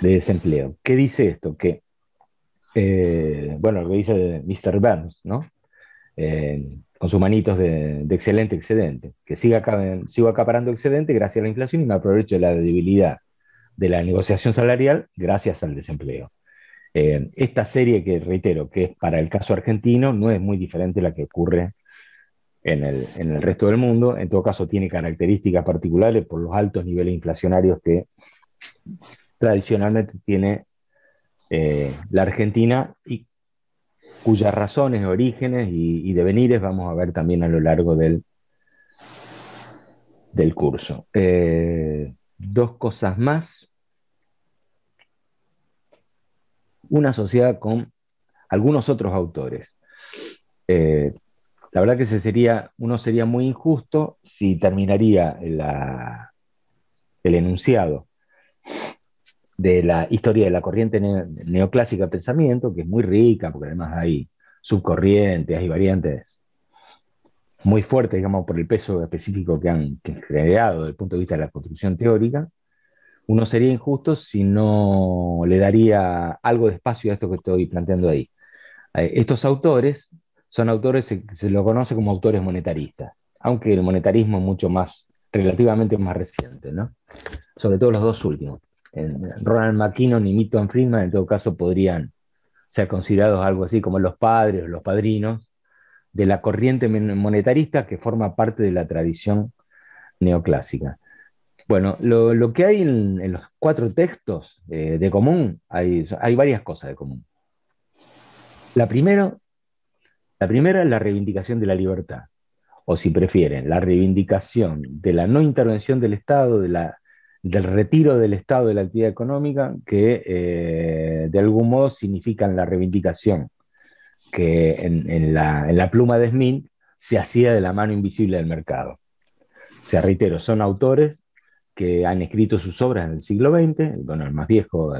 desempleo. ¿Qué dice esto? Que, bueno, lo que dice Mr. Burns, ¿no? Con sus manitos de excelente excedente, que sigo acaparando excedente gracias a la inflación y me aprovecho de la debilidad de la negociación salarial gracias al desempleo. Esta serie que reitero que es para el caso argentino no es muy diferente a la que ocurre en el resto del mundo. En todo caso tiene características particulares por los altos niveles inflacionarios que tradicionalmente tiene la Argentina y cuyas razones, orígenes y devenires vamos a ver también a lo largo del curso. Dos cosas más. Una sociedad con algunos otros autores. La verdad que uno sería muy injusto si terminaría el enunciado de la historia de la corriente neoclásica de pensamiento, que es muy rica, porque además hay subcorrientes, hay variantes muy fuertes, digamos, por el peso específico que han creado desde el punto de vista de la construcción teórica. Uno sería injusto si no le daría algo de espacio a esto que estoy planteando ahí. Estos autores son autores que se lo conoce como autores monetaristas, aunque el monetarismo es mucho más, relativamente más reciente, ¿no? Sobre todo los dos últimos. Ronald McKinnon y Milton Friedman, en todo caso, podrían ser considerados algo así como los padres o los padrinos de la corriente monetarista que forma parte de la tradición neoclásica. Bueno, lo que hay en los 4 textos de común, hay varias cosas de común. La primera es la reivindicación de la libertad, o si prefieren, la reivindicación de la no intervención del Estado, del retiro del Estado de la actividad económica, que de algún modo significan la reivindicación que en la pluma de Smith se hacía de la mano invisible del mercado. O sea, reitero, son autores que han escrito sus obras en el siglo XX, bueno, el más viejo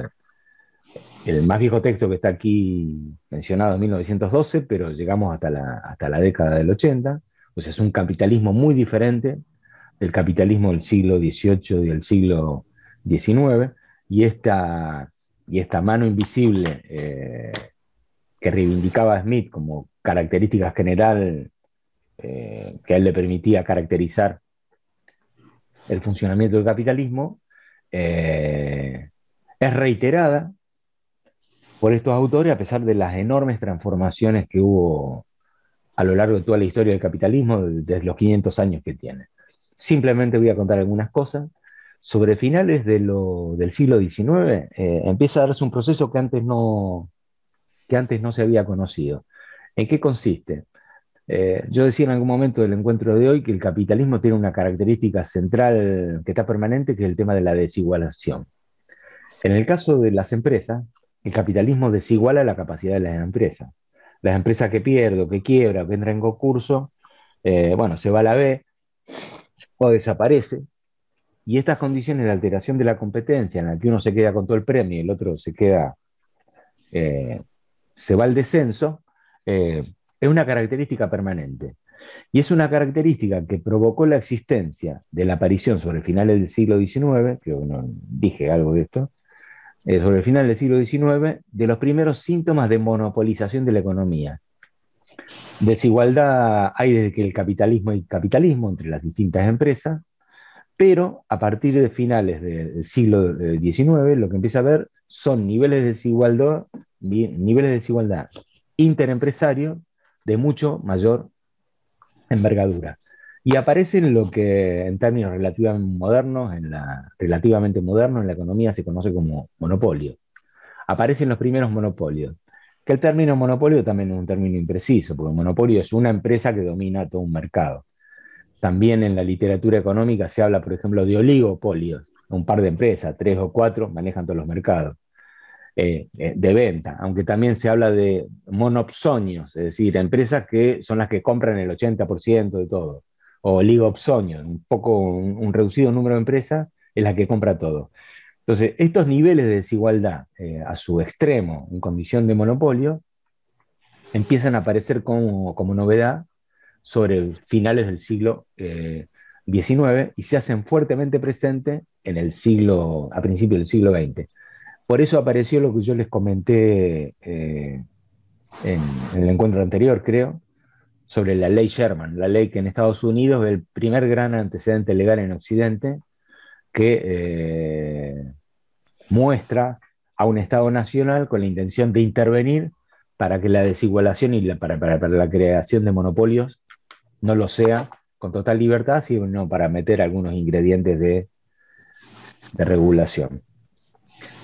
texto que está aquí mencionado en 1912, pero llegamos hasta la década del 80, o sea, es un capitalismo muy diferente del capitalismo del siglo XVIII y del siglo XIX, y esta mano invisible que reivindicaba Smith como característica general que a él le permitía caracterizar el funcionamiento del capitalismo, es reiterada por estos autores a pesar de las enormes transformaciones que hubo a lo largo de toda la historia del capitalismo desde los 500 años que tiene. Simplemente voy a contar algunas cosas. Sobre finales del siglo XIX empieza a darse un proceso que antes no se había conocido. ¿En qué consiste? Yo decía en algún momento del encuentro de hoy que el capitalismo tiene una característica central que está permanente, que es el tema de la desigualación. En el caso de las empresas, el capitalismo desiguala la capacidad de las empresas. Las empresas que pierden, que quiebran, que entran en concurso, bueno, se va a la B o desaparece. Y estas condiciones de alteración de la competencia, en la que uno se queda con todo el premio y el otro se va al descenso, es una característica permanente. Y es una característica que provocó la existencia de la aparición sobre finales del siglo XIX, creo que no dije algo de esto, sobre el final del siglo XIX, de los primeros síntomas de monopolización de la economía. Desigualdad hay desde que el capitalismo hay capitalismo entre las distintas empresas, pero a partir de finales del siglo XIX lo que empieza a haber son niveles de desigualdad interempresario de mucho mayor envergadura. Y aparecen lo que en términos relativamente modernos en la economía se conoce como monopolio. Aparecen los primeros monopolios. Que el término monopolio también es un término impreciso, porque monopolio es una empresa que domina todo un mercado. También en la literatura económica se habla, por ejemplo, de oligopolios. Un par de empresas, 3 o 4, manejan todos los mercados de venta, aunque también se habla de monopsonios, es decir, empresas que son las que compran el 80% de todo, o oligopsonios, un reducido número de empresas es la que compra todo. Entonces, estos niveles de desigualdad a su extremo, en condición de monopolio, empiezan a aparecer como novedad sobre finales del siglo XIX y se hacen fuertemente presentes a principios del siglo XX. Por eso apareció lo que yo les comenté en el encuentro anterior, creo, sobre la ley Sherman, la ley que en Estados Unidos es el primer gran antecedente legal en Occidente que muestra a un Estado nacional con la intención de intervenir para que la desigualación y para la creación de monopolios no lo sea con total libertad, sino para meter algunos ingredientes de regulación.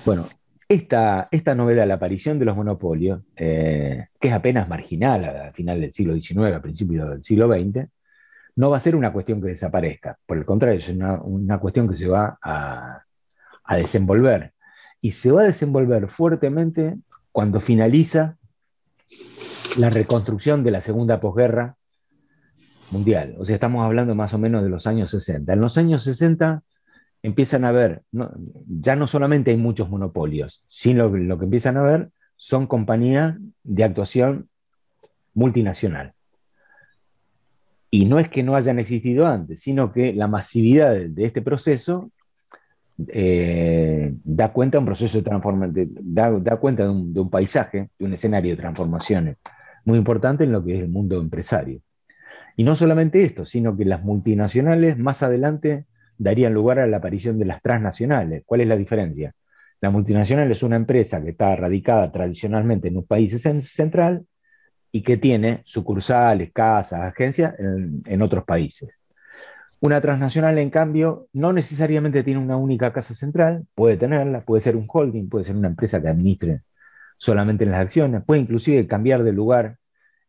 Bueno, esta novedad, la aparición de los monopolios, que es apenas marginal a final del siglo XIX, a principios del siglo XX, no va a ser una cuestión que desaparezca. Por el contrario, es una cuestión que se va a desenvolver. Y se va a desenvolver fuertemente cuando finaliza la reconstrucción de la segunda posguerra mundial. O sea, estamos hablando más o menos de los años 60. En los años 60 empiezan a haber, ya no solamente hay muchos monopolios, sino lo que empiezan a haber son compañías de actuación multinacional. Y no es que no hayan existido antes, sino que la masividad de este proceso da cuenta de un proceso de transformación, da cuenta de un paisaje, de un escenario de transformaciones muy importante en lo que es el mundo empresario. Y no solamente esto, sino que las multinacionales más adelante darían lugar a la aparición de las transnacionales. ¿Cuál es la diferencia? La multinacional es una empresa que está radicada tradicionalmente en un país central y que tiene sucursales, casas, agencias en otros países. Una transnacional, en cambio, no necesariamente tiene una única casa central, puede tenerla, puede ser un holding, puede ser una empresa que administre solamente en las acciones, puede inclusive cambiar de lugar,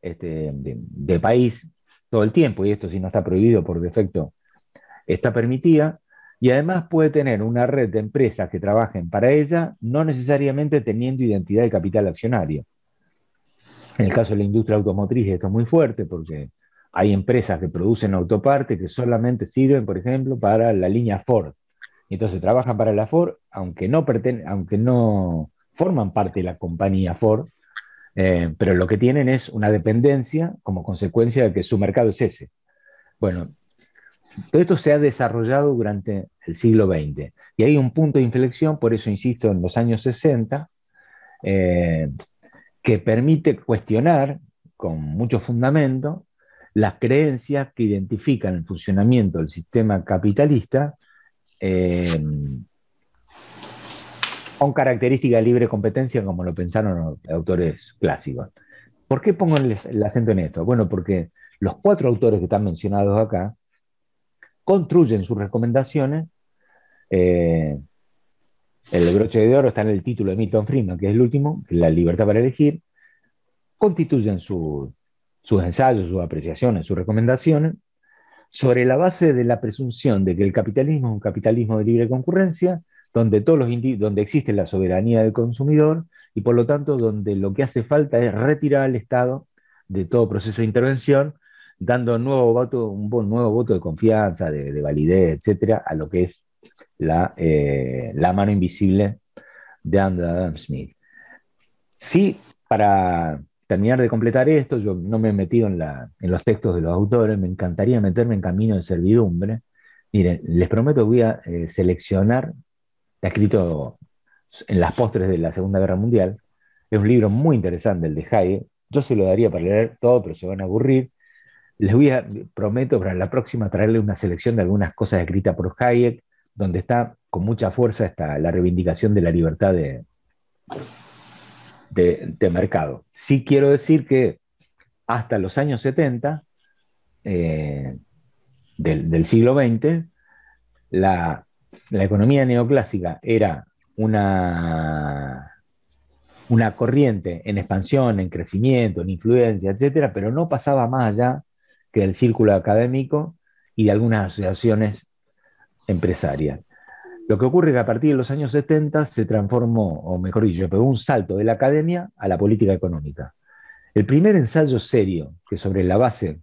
de país todo el tiempo, y esto si no está prohibido por defecto, está permitida, y además puede tener una red de empresas que trabajen para ella, no necesariamente teniendo identidad de capital accionario. En el caso de la industria automotriz esto es muy fuerte porque hay empresas que producen autopartes que solamente sirven, por ejemplo, para la línea Ford. Y entonces trabajan para la Ford, aunque no forman parte de la compañía Ford, pero lo que tienen es una dependencia como consecuencia de que su mercado es ese. Bueno, todo esto se ha desarrollado durante el siglo XX. Y hay un punto de inflexión, por eso insisto, en los años 60, que permite cuestionar con mucho fundamento las creencias que identifican el funcionamiento del sistema capitalista con característica de libre competencia, como lo pensaron los autores clásicos. ¿Por qué pongo el acento en esto? Bueno, porque los 4 autores que están mencionados acá construyen sus recomendaciones. El broche de oro está en el título de Milton Friedman, que es el último, que es La libertad para elegir. Constituyen sus ensayos, sus apreciaciones, sus recomendaciones, sobre la base de la presunción de que el capitalismo es un capitalismo de libre concurrencia, donde existe la soberanía del consumidor y por lo tanto donde lo que hace falta es retirar al Estado de todo proceso de intervención, dando un nuevo voto de confianza, de validez, etcétera, a lo que es la mano invisible de Adam Smith. Sí, para terminar de completar esto, yo no me he metido en los textos de los autores, me encantaría meterme en Camino de Servidumbre. Miren, les prometo que voy a seleccionar, está escrito en las postres de la Segunda Guerra Mundial, es un libro muy interesante, el de Hayek, yo se lo daría para leer todo, pero se van a aburrir. Prometo para la próxima traerle una selección de algunas cosas escritas por Hayek, donde está con mucha fuerza la reivindicación de la libertad de mercado. Sí quiero decir que hasta los años 70 del siglo XX, la economía neoclásica era una corriente en expansión, en crecimiento, en influencia, etcétera, pero no pasaba más allá que del círculo académico y de algunas asociaciones empresarias. Lo que ocurre es que a partir de los años 70 se transformó, o mejor dicho, pegó un salto de la academia a la política económica. El primer ensayo serio, que sobre la base,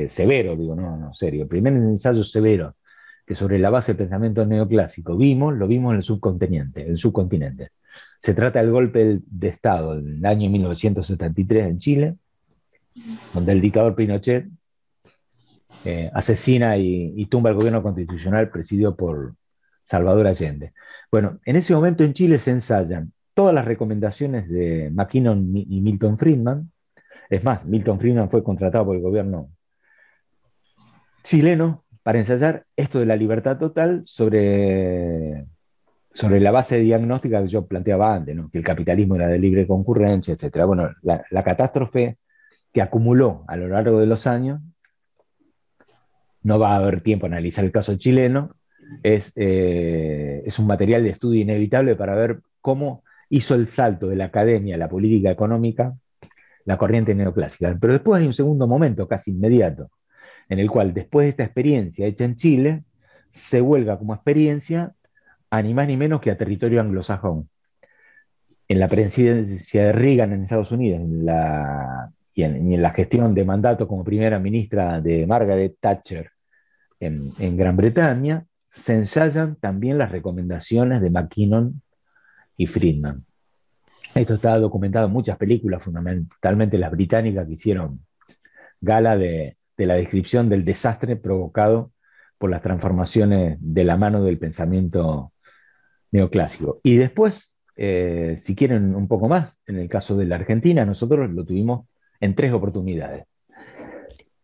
severo, digo, no serio, el primer ensayo severo, que sobre la base del pensamiento neoclásico lo vimos en el subcontinente. Se trata del golpe de Estado en el año 1973 en Chile, donde el dictador Pinochet asesina y tumba el gobierno constitucional presidido por Salvador Allende. Bueno, en ese momento en Chile se ensayan todas las recomendaciones de McKinnon y Milton Friedman. Es más, Milton Friedman fue contratado por el gobierno chileno para ensayar esto de la libertad total sobre la base diagnóstica que yo planteaba antes, ¿no? Que el capitalismo era de libre concurrencia, etc. Bueno, la catástrofe que acumuló a lo largo de los años, no va a haber tiempo a analizar el caso chileno, es un material de estudio inevitable para ver cómo hizo el salto de la academia a la política económica la corriente neoclásica. Pero después hay un segundo momento casi inmediato, en el cual después de esta experiencia hecha en Chile, se vuelva como experiencia a ni más ni menos que a territorio anglosajón. En la presidencia de Reagan en Estados Unidos y en la gestión de mandato como primera ministra de Margaret Thatcher en Gran Bretaña, se ensayan también las recomendaciones de McKinnon y Friedman. Esto está documentado en muchas películas, fundamentalmente las británicas, que hicieron gala de la descripción del desastre provocado por las transformaciones de la mano del pensamiento neoclásico. Y después, si quieren un poco más, en el caso de la Argentina, nosotros lo tuvimos en 3 oportunidades.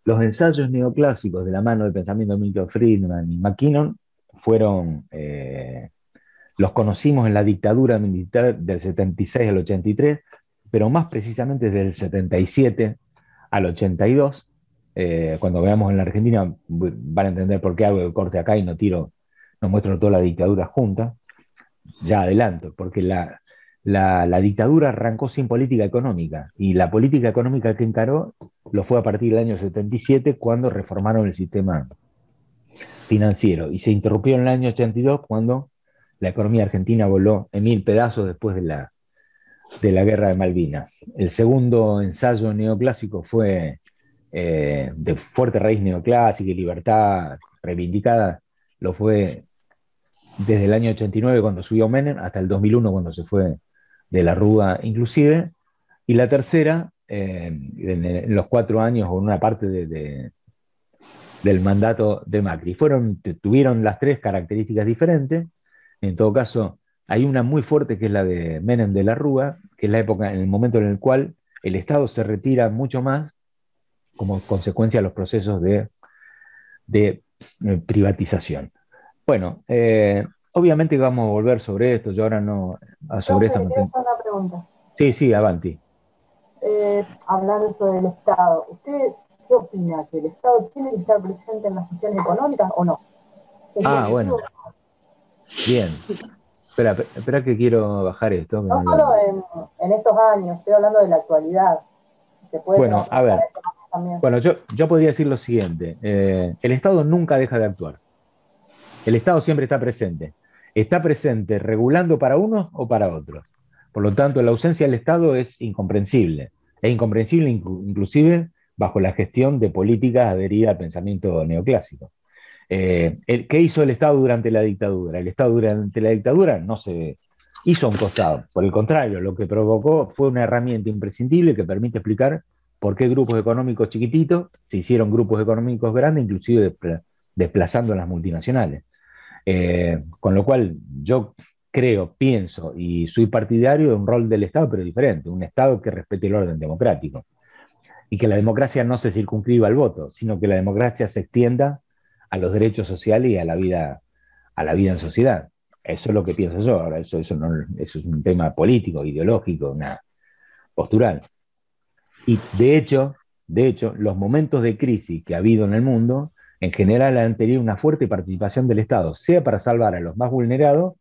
Los ensayos neoclásicos de la mano del pensamiento de Milton Friedman y McKinnon fueron, los conocimos en la dictadura militar del 76 al 83, pero más precisamente desde el 77 al 82. Cuando veamos en la Argentina van a entender por qué hago el corte acá y no muestro toda la dictadura junta. Ya adelanto, porque la dictadura arrancó sin política económica, y la política económica que encaró lo fue a partir del año 77, cuando reformaron el sistema financiero, y se interrumpió en el año 82, cuando la economía argentina voló en 1000 pedazos después de la guerra de Malvinas. El segundo ensayo neoclásico fue de fuerte raíz neoclásica y libertad reivindicada, lo fue desde el año 89, cuando subió Menem, hasta el 2001, cuando se fue de la Rúa inclusive. Y la tercera, en los 4 años o en una parte del mandato de Macri. Tuvieron las 3 características diferentes. En todo caso, hay una muy fuerte, que es la de Menem de la Rúa, que es la época, en el momento en el cual el Estado se retira mucho más como consecuencia de los procesos de privatización. Bueno, obviamente vamos a volver sobre esto. Yo ahora no... sobre esto no tengo... una pregunta. Sí, avanti. Hablando sobre el Estado, ¿usted qué opina? ¿Que el Estado tiene que estar presente en las cuestiones económicas o no? Bueno. Bien. Espera que quiero bajar esto. No solo en estos años, estoy hablando de la actualidad. Se puede, bueno, a ver. Bueno, yo podría decir lo siguiente. El Estado nunca deja de actuar. El Estado siempre está presente. Está presente regulando para unos o para otros. Por lo tanto, la ausencia del Estado es incomprensible. Es incomprensible inclusive bajo la gestión de políticas adheridas al pensamiento neoclásico. ¿Qué hizo el Estado durante la dictadura? El Estado durante la dictadura no se hizo a un costado. Por el contrario, lo que provocó fue una herramienta imprescindible que permite explicar por qué grupos económicos chiquititos se hicieron grupos económicos grandes, inclusive desplazando a las multinacionales. Con lo cual yo creo, pienso y soy partidario de un rol del Estado, pero diferente, un Estado que respete el orden democrático, y que la democracia no se circunscriba al voto, sino que la democracia se extienda a los derechos sociales y a la vida en sociedad. Eso es lo que pienso yo. Ahora, eso es un tema político, ideológico, postural. Y de hecho, los momentos de crisis que ha habido en el mundo, en general han tenido una fuerte participación del Estado, sea para salvar a los más vulnerados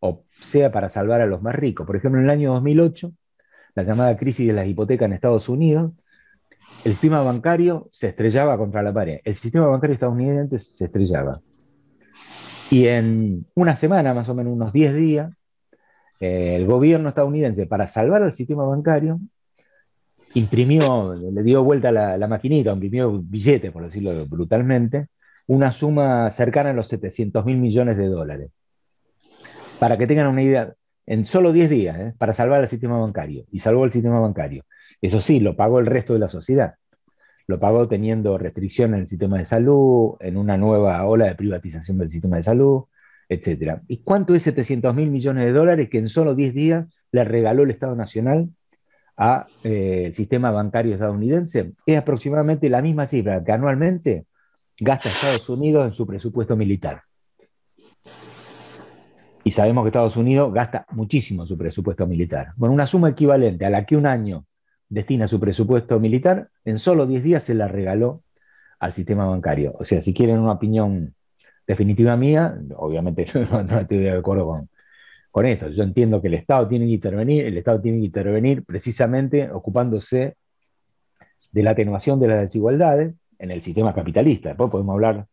o sea para salvar a los más ricos. Por ejemplo, en el año 2008, la llamada crisis de las hipotecas en Estados Unidos, el sistema bancario se estrellaba contra la pared. El sistema bancario estadounidense se estrellaba. Y en una semana, más o menos unos 10 días, el gobierno estadounidense, para salvar al sistema bancario, le dio vuelta la maquinita, imprimió billetes, por decirlo brutalmente, una suma cercana a los 700.000 millones de dólares. Para que tengan una idea, en solo 10 días, para salvar al sistema bancario. Y salvó el sistema bancario. Eso sí, lo pagó el resto de la sociedad. Lo pagó teniendo restricciones en el sistema de salud, en una nueva ola de privatización del sistema de salud, etc. ¿Y cuánto es 700.000 millones de dólares que en solo 10 días le regaló el Estado Nacional al sistema bancario estadounidense? Es aproximadamente la misma cifra que anualmente gasta Estados Unidos en su presupuesto militar. Y sabemos que Estados Unidos gasta muchísimo su presupuesto militar. Bueno, una suma equivalente a la que un año destina su presupuesto militar, en solo 10 días se la regaló al sistema bancario. O sea, si quieren una opinión definitiva mía, obviamente yo no estoy de acuerdo con esto. Yo entiendo que el Estado tiene que intervenir precisamente ocupándose de la atenuación de las desigualdades en el sistema capitalista. Después podemos hablar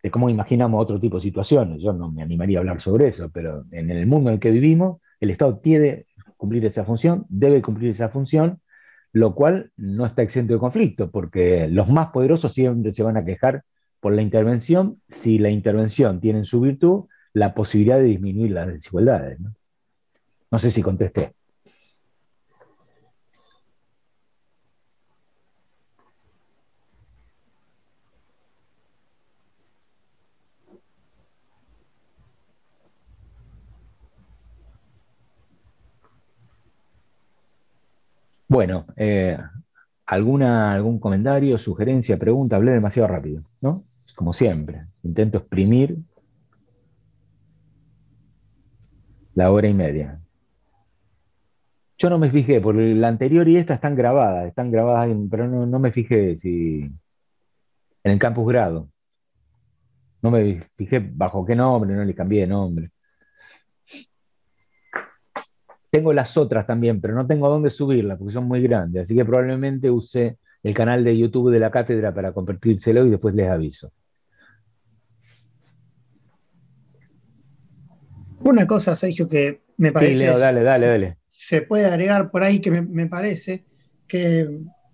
de cómo imaginamos otro tipo de situaciones. Yo no me animaría a hablar sobre eso, pero en el mundo en el que vivimos, el Estado tiene que cumplir esa función, debe cumplir esa función, lo cual no está exento de conflicto, porque los más poderosos siempre se van a quejar por la intervención, si la intervención tiene en su virtud la posibilidad de disminuir las desigualdades, ¿no? No sé si contesté. Bueno, algún comentario, sugerencia, pregunta. Hablé demasiado rápido, ¿no? Como siempre, intento exprimir la hora y media. Yo no me fijé, porque la anterior y esta están grabadas, pero no me fijé si en el campus grado. No me fijé bajo qué nombre, no le cambié de nombre. Tengo las otras también, pero no tengo dónde subirlas porque son muy grandes, así que probablemente use el canal de YouTube de la cátedra para compartírselo y después les aviso. Una cosa, Sergio, que me parece... Sí, Leo, dale. Se puede agregar por ahí que me parece que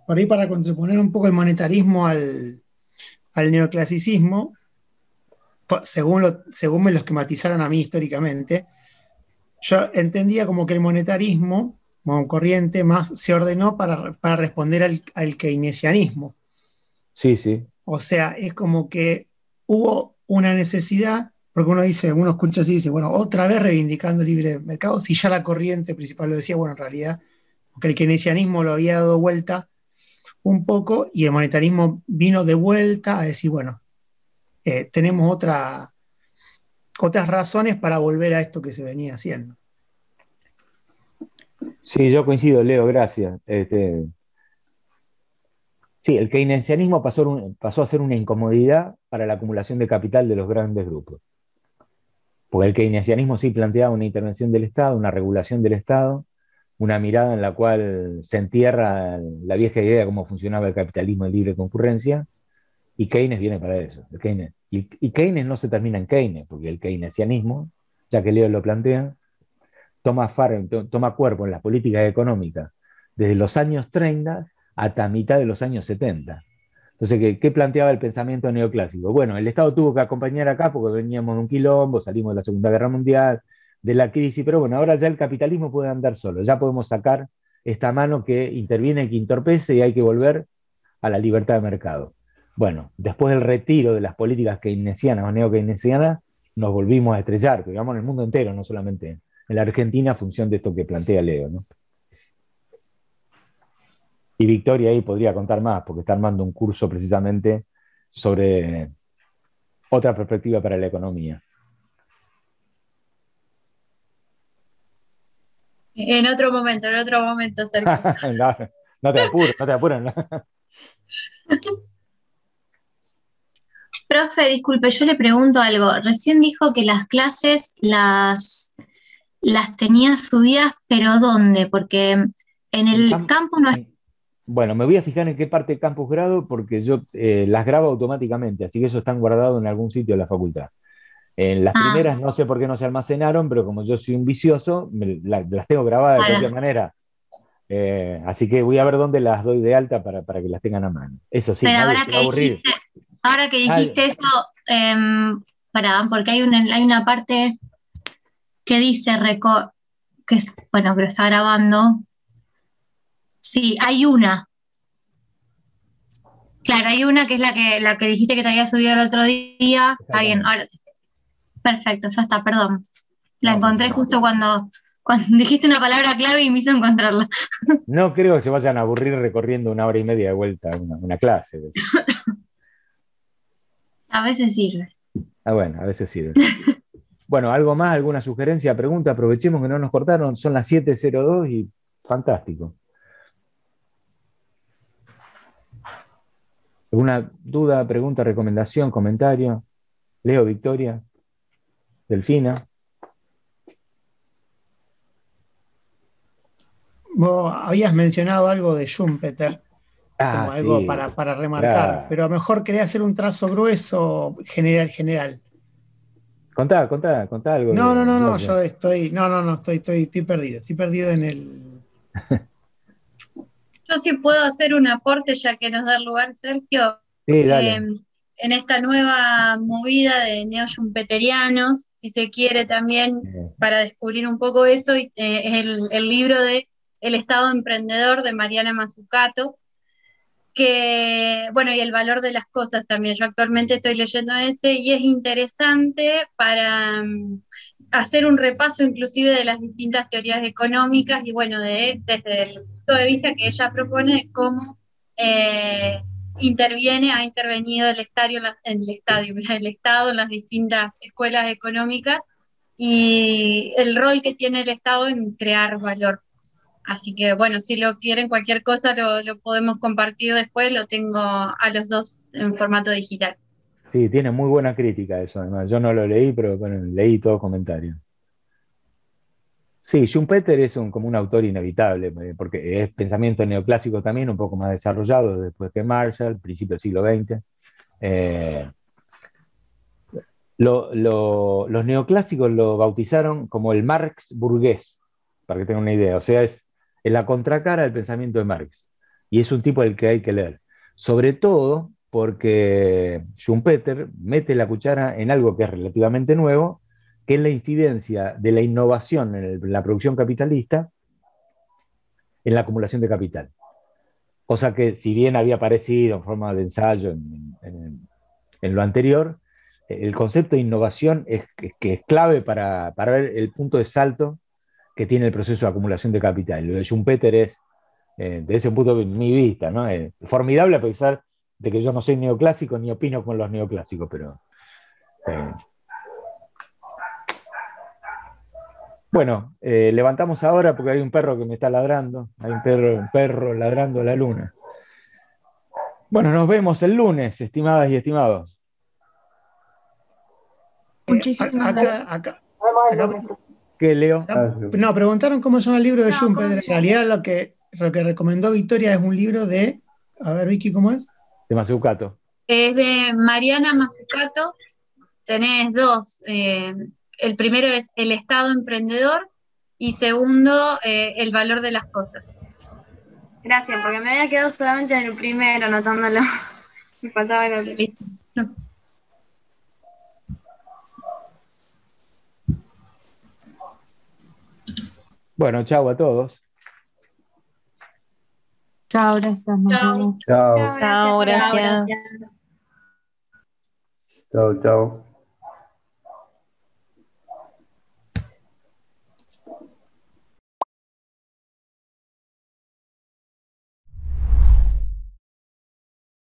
por ahí para contraponer un poco el monetarismo al neoclasicismo, según me lo esquematizaron a mí históricamente, yo entendía como que el monetarismo, como corriente, más se ordenó para responder al keynesianismo. Sí. O sea, es como que hubo una necesidad, porque uno escucha así y dice, bueno, otra vez reivindicando el libre mercado, si ya la corriente principal lo decía, bueno, en realidad, porque el keynesianismo lo había dado vuelta un poco y el monetarismo vino de vuelta a decir, bueno, tenemos otras razones para volver a esto que se venía haciendo. Sí, yo coincido, Leo, gracias. Sí, el keynesianismo pasó a ser una incomodidad para la acumulación de capital de los grandes grupos. Porque el keynesianismo sí planteaba una intervención del Estado, una regulación del Estado, una mirada en la cual se entierra la vieja idea de cómo funcionaba el capitalismo de libre concurrencia, y Keynes viene para eso. Y Keynes no se termina en Keynes, porque el keynesianismo, ya que Leo lo plantea, toma cuerpo en las políticas económicas desde los años 30 hasta mitad de los años 70. Entonces, ¿qué planteaba el pensamiento neoclásico? Bueno, el Estado tuvo que acompañar acá porque veníamos de un quilombo, salimos de la Segunda Guerra Mundial, de la crisis, pero bueno, ahora ya el capitalismo puede andar solo, ya podemos sacar esta mano que interviene, que entorpece y hay que volver a la libertad de mercado. Bueno, después del retiro de las políticas keynesianas o neo-keynesianas, nos volvimos a estrellar, pero digamos en el mundo entero, no solamente en la Argentina, a función de esto que plantea Leo, ¿no? Y Victoria ahí podría contar más, porque está armando un curso precisamente sobre otra perspectiva para la economía. En otro momento, Sergio. No te apures. No. Profe, disculpe, yo le pregunto algo. Recién dijo que las clases las tenía subidas, pero ¿dónde? Porque en el campus no es... Bueno, me voy a fijar en qué parte de campus grado porque yo las grabo automáticamente, así que eso están guardados en algún sitio de la facultad. En las primeras no sé por qué no se almacenaron, pero como yo soy un vicioso, las tengo grabadas de cualquier manera. Así que voy a ver dónde las doy de alta para que las tengan a mano. Eso sí, pero nadie se va a aburrir. Ahora que dijiste eso, porque hay una parte que dice, que lo está grabando. Sí, hay una. Claro, hay una que es la que dijiste que te había subido el otro día. Está bien, ahora. Perfecto, ya está, perdón. La encontré justo cuando dijiste una palabra clave y me hizo encontrarla. No creo que se vayan a aburrir recorriendo 1 hora y media de vuelta una clase. A veces sirve. Bueno, a veces sirve. Bueno, ¿algo más? ¿Alguna sugerencia, pregunta? Aprovechemos que no nos cortaron, son las 7:02 y fantástico. ¿Alguna duda, pregunta, recomendación, comentario? Leo, Victoria, Delfina. Vos habías mencionado algo de Schumpeter, como algo sí, para remarcar, claro. Pero a lo mejor quería hacer un trazo grueso, general. Contá algo. No, yo estoy perdido. Estoy perdido en el... Yo sí puedo hacer un aporte, ya que nos da el lugar, Sergio. Sí, dale. En esta nueva movida de neo-schumpeterianos, si se quiere también, para descubrir un poco eso, es el libro de El Estado Emprendedor de Mariana Mazzucato, que, bueno, y el valor de las cosas también. Yo actualmente estoy leyendo ese y es interesante para hacer un repaso inclusive de las distintas teorías económicas y, bueno, desde el punto de vista que ella propone, cómo ha intervenido el Estado en las distintas escuelas económicas y el rol que tiene el Estado en crear valor. Así que, bueno, si lo quieren, cualquier cosa lo podemos compartir después, lo tengo a los dos en formato digital. Sí, tiene muy buena crítica eso, además. Yo no lo leí, pero bueno, leí todo comentario. Sí, Schumpeter es como un autor inevitable, porque es pensamiento neoclásico también, un poco más desarrollado después que Marshall, principio del siglo XX. Los neoclásicos lo bautizaron como el Marx burgués, para que tengan una idea. O sea, es la contracara del pensamiento de Marx. Y es un tipo al que hay que leer. Sobre todo porque Schumpeter mete la cuchara en algo que es relativamente nuevo, que es la incidencia de la innovación en la producción capitalista en la acumulación de capital. Cosa que, si bien había aparecido en forma de ensayo en lo anterior, el concepto de innovación que es clave para ver el punto de salto que tiene el proceso de acumulación de capital. Lo de Schumpeter es, desde ese punto de mi vista, ¿no? Formidable a pesar de que yo no soy neoclásico ni opino con los neoclásicos, pero... Bueno, levantamos ahora porque hay un perro que me está ladrando, hay un perro ladrando a la luna. Bueno, nos vemos el lunes, estimadas y estimados. Muchísimas gracias. ¿Qué, Leo? No, preguntaron cómo son el libro de Schumpeter. En realidad lo que recomendó Victoria es un libro de, a ver, Vicky, ¿cómo es? De Mazzucato. Es de Mariana Mazzucato. Tenés dos. El primero es El Estado Emprendedor y segundo, El Valor de las Cosas. Gracias, porque me había quedado solamente en el primero anotándolo. Me faltaba el otro. Listo. Bueno, chau a todos. Chao, gracias. Chao. Chao, gracias. Chao, chao.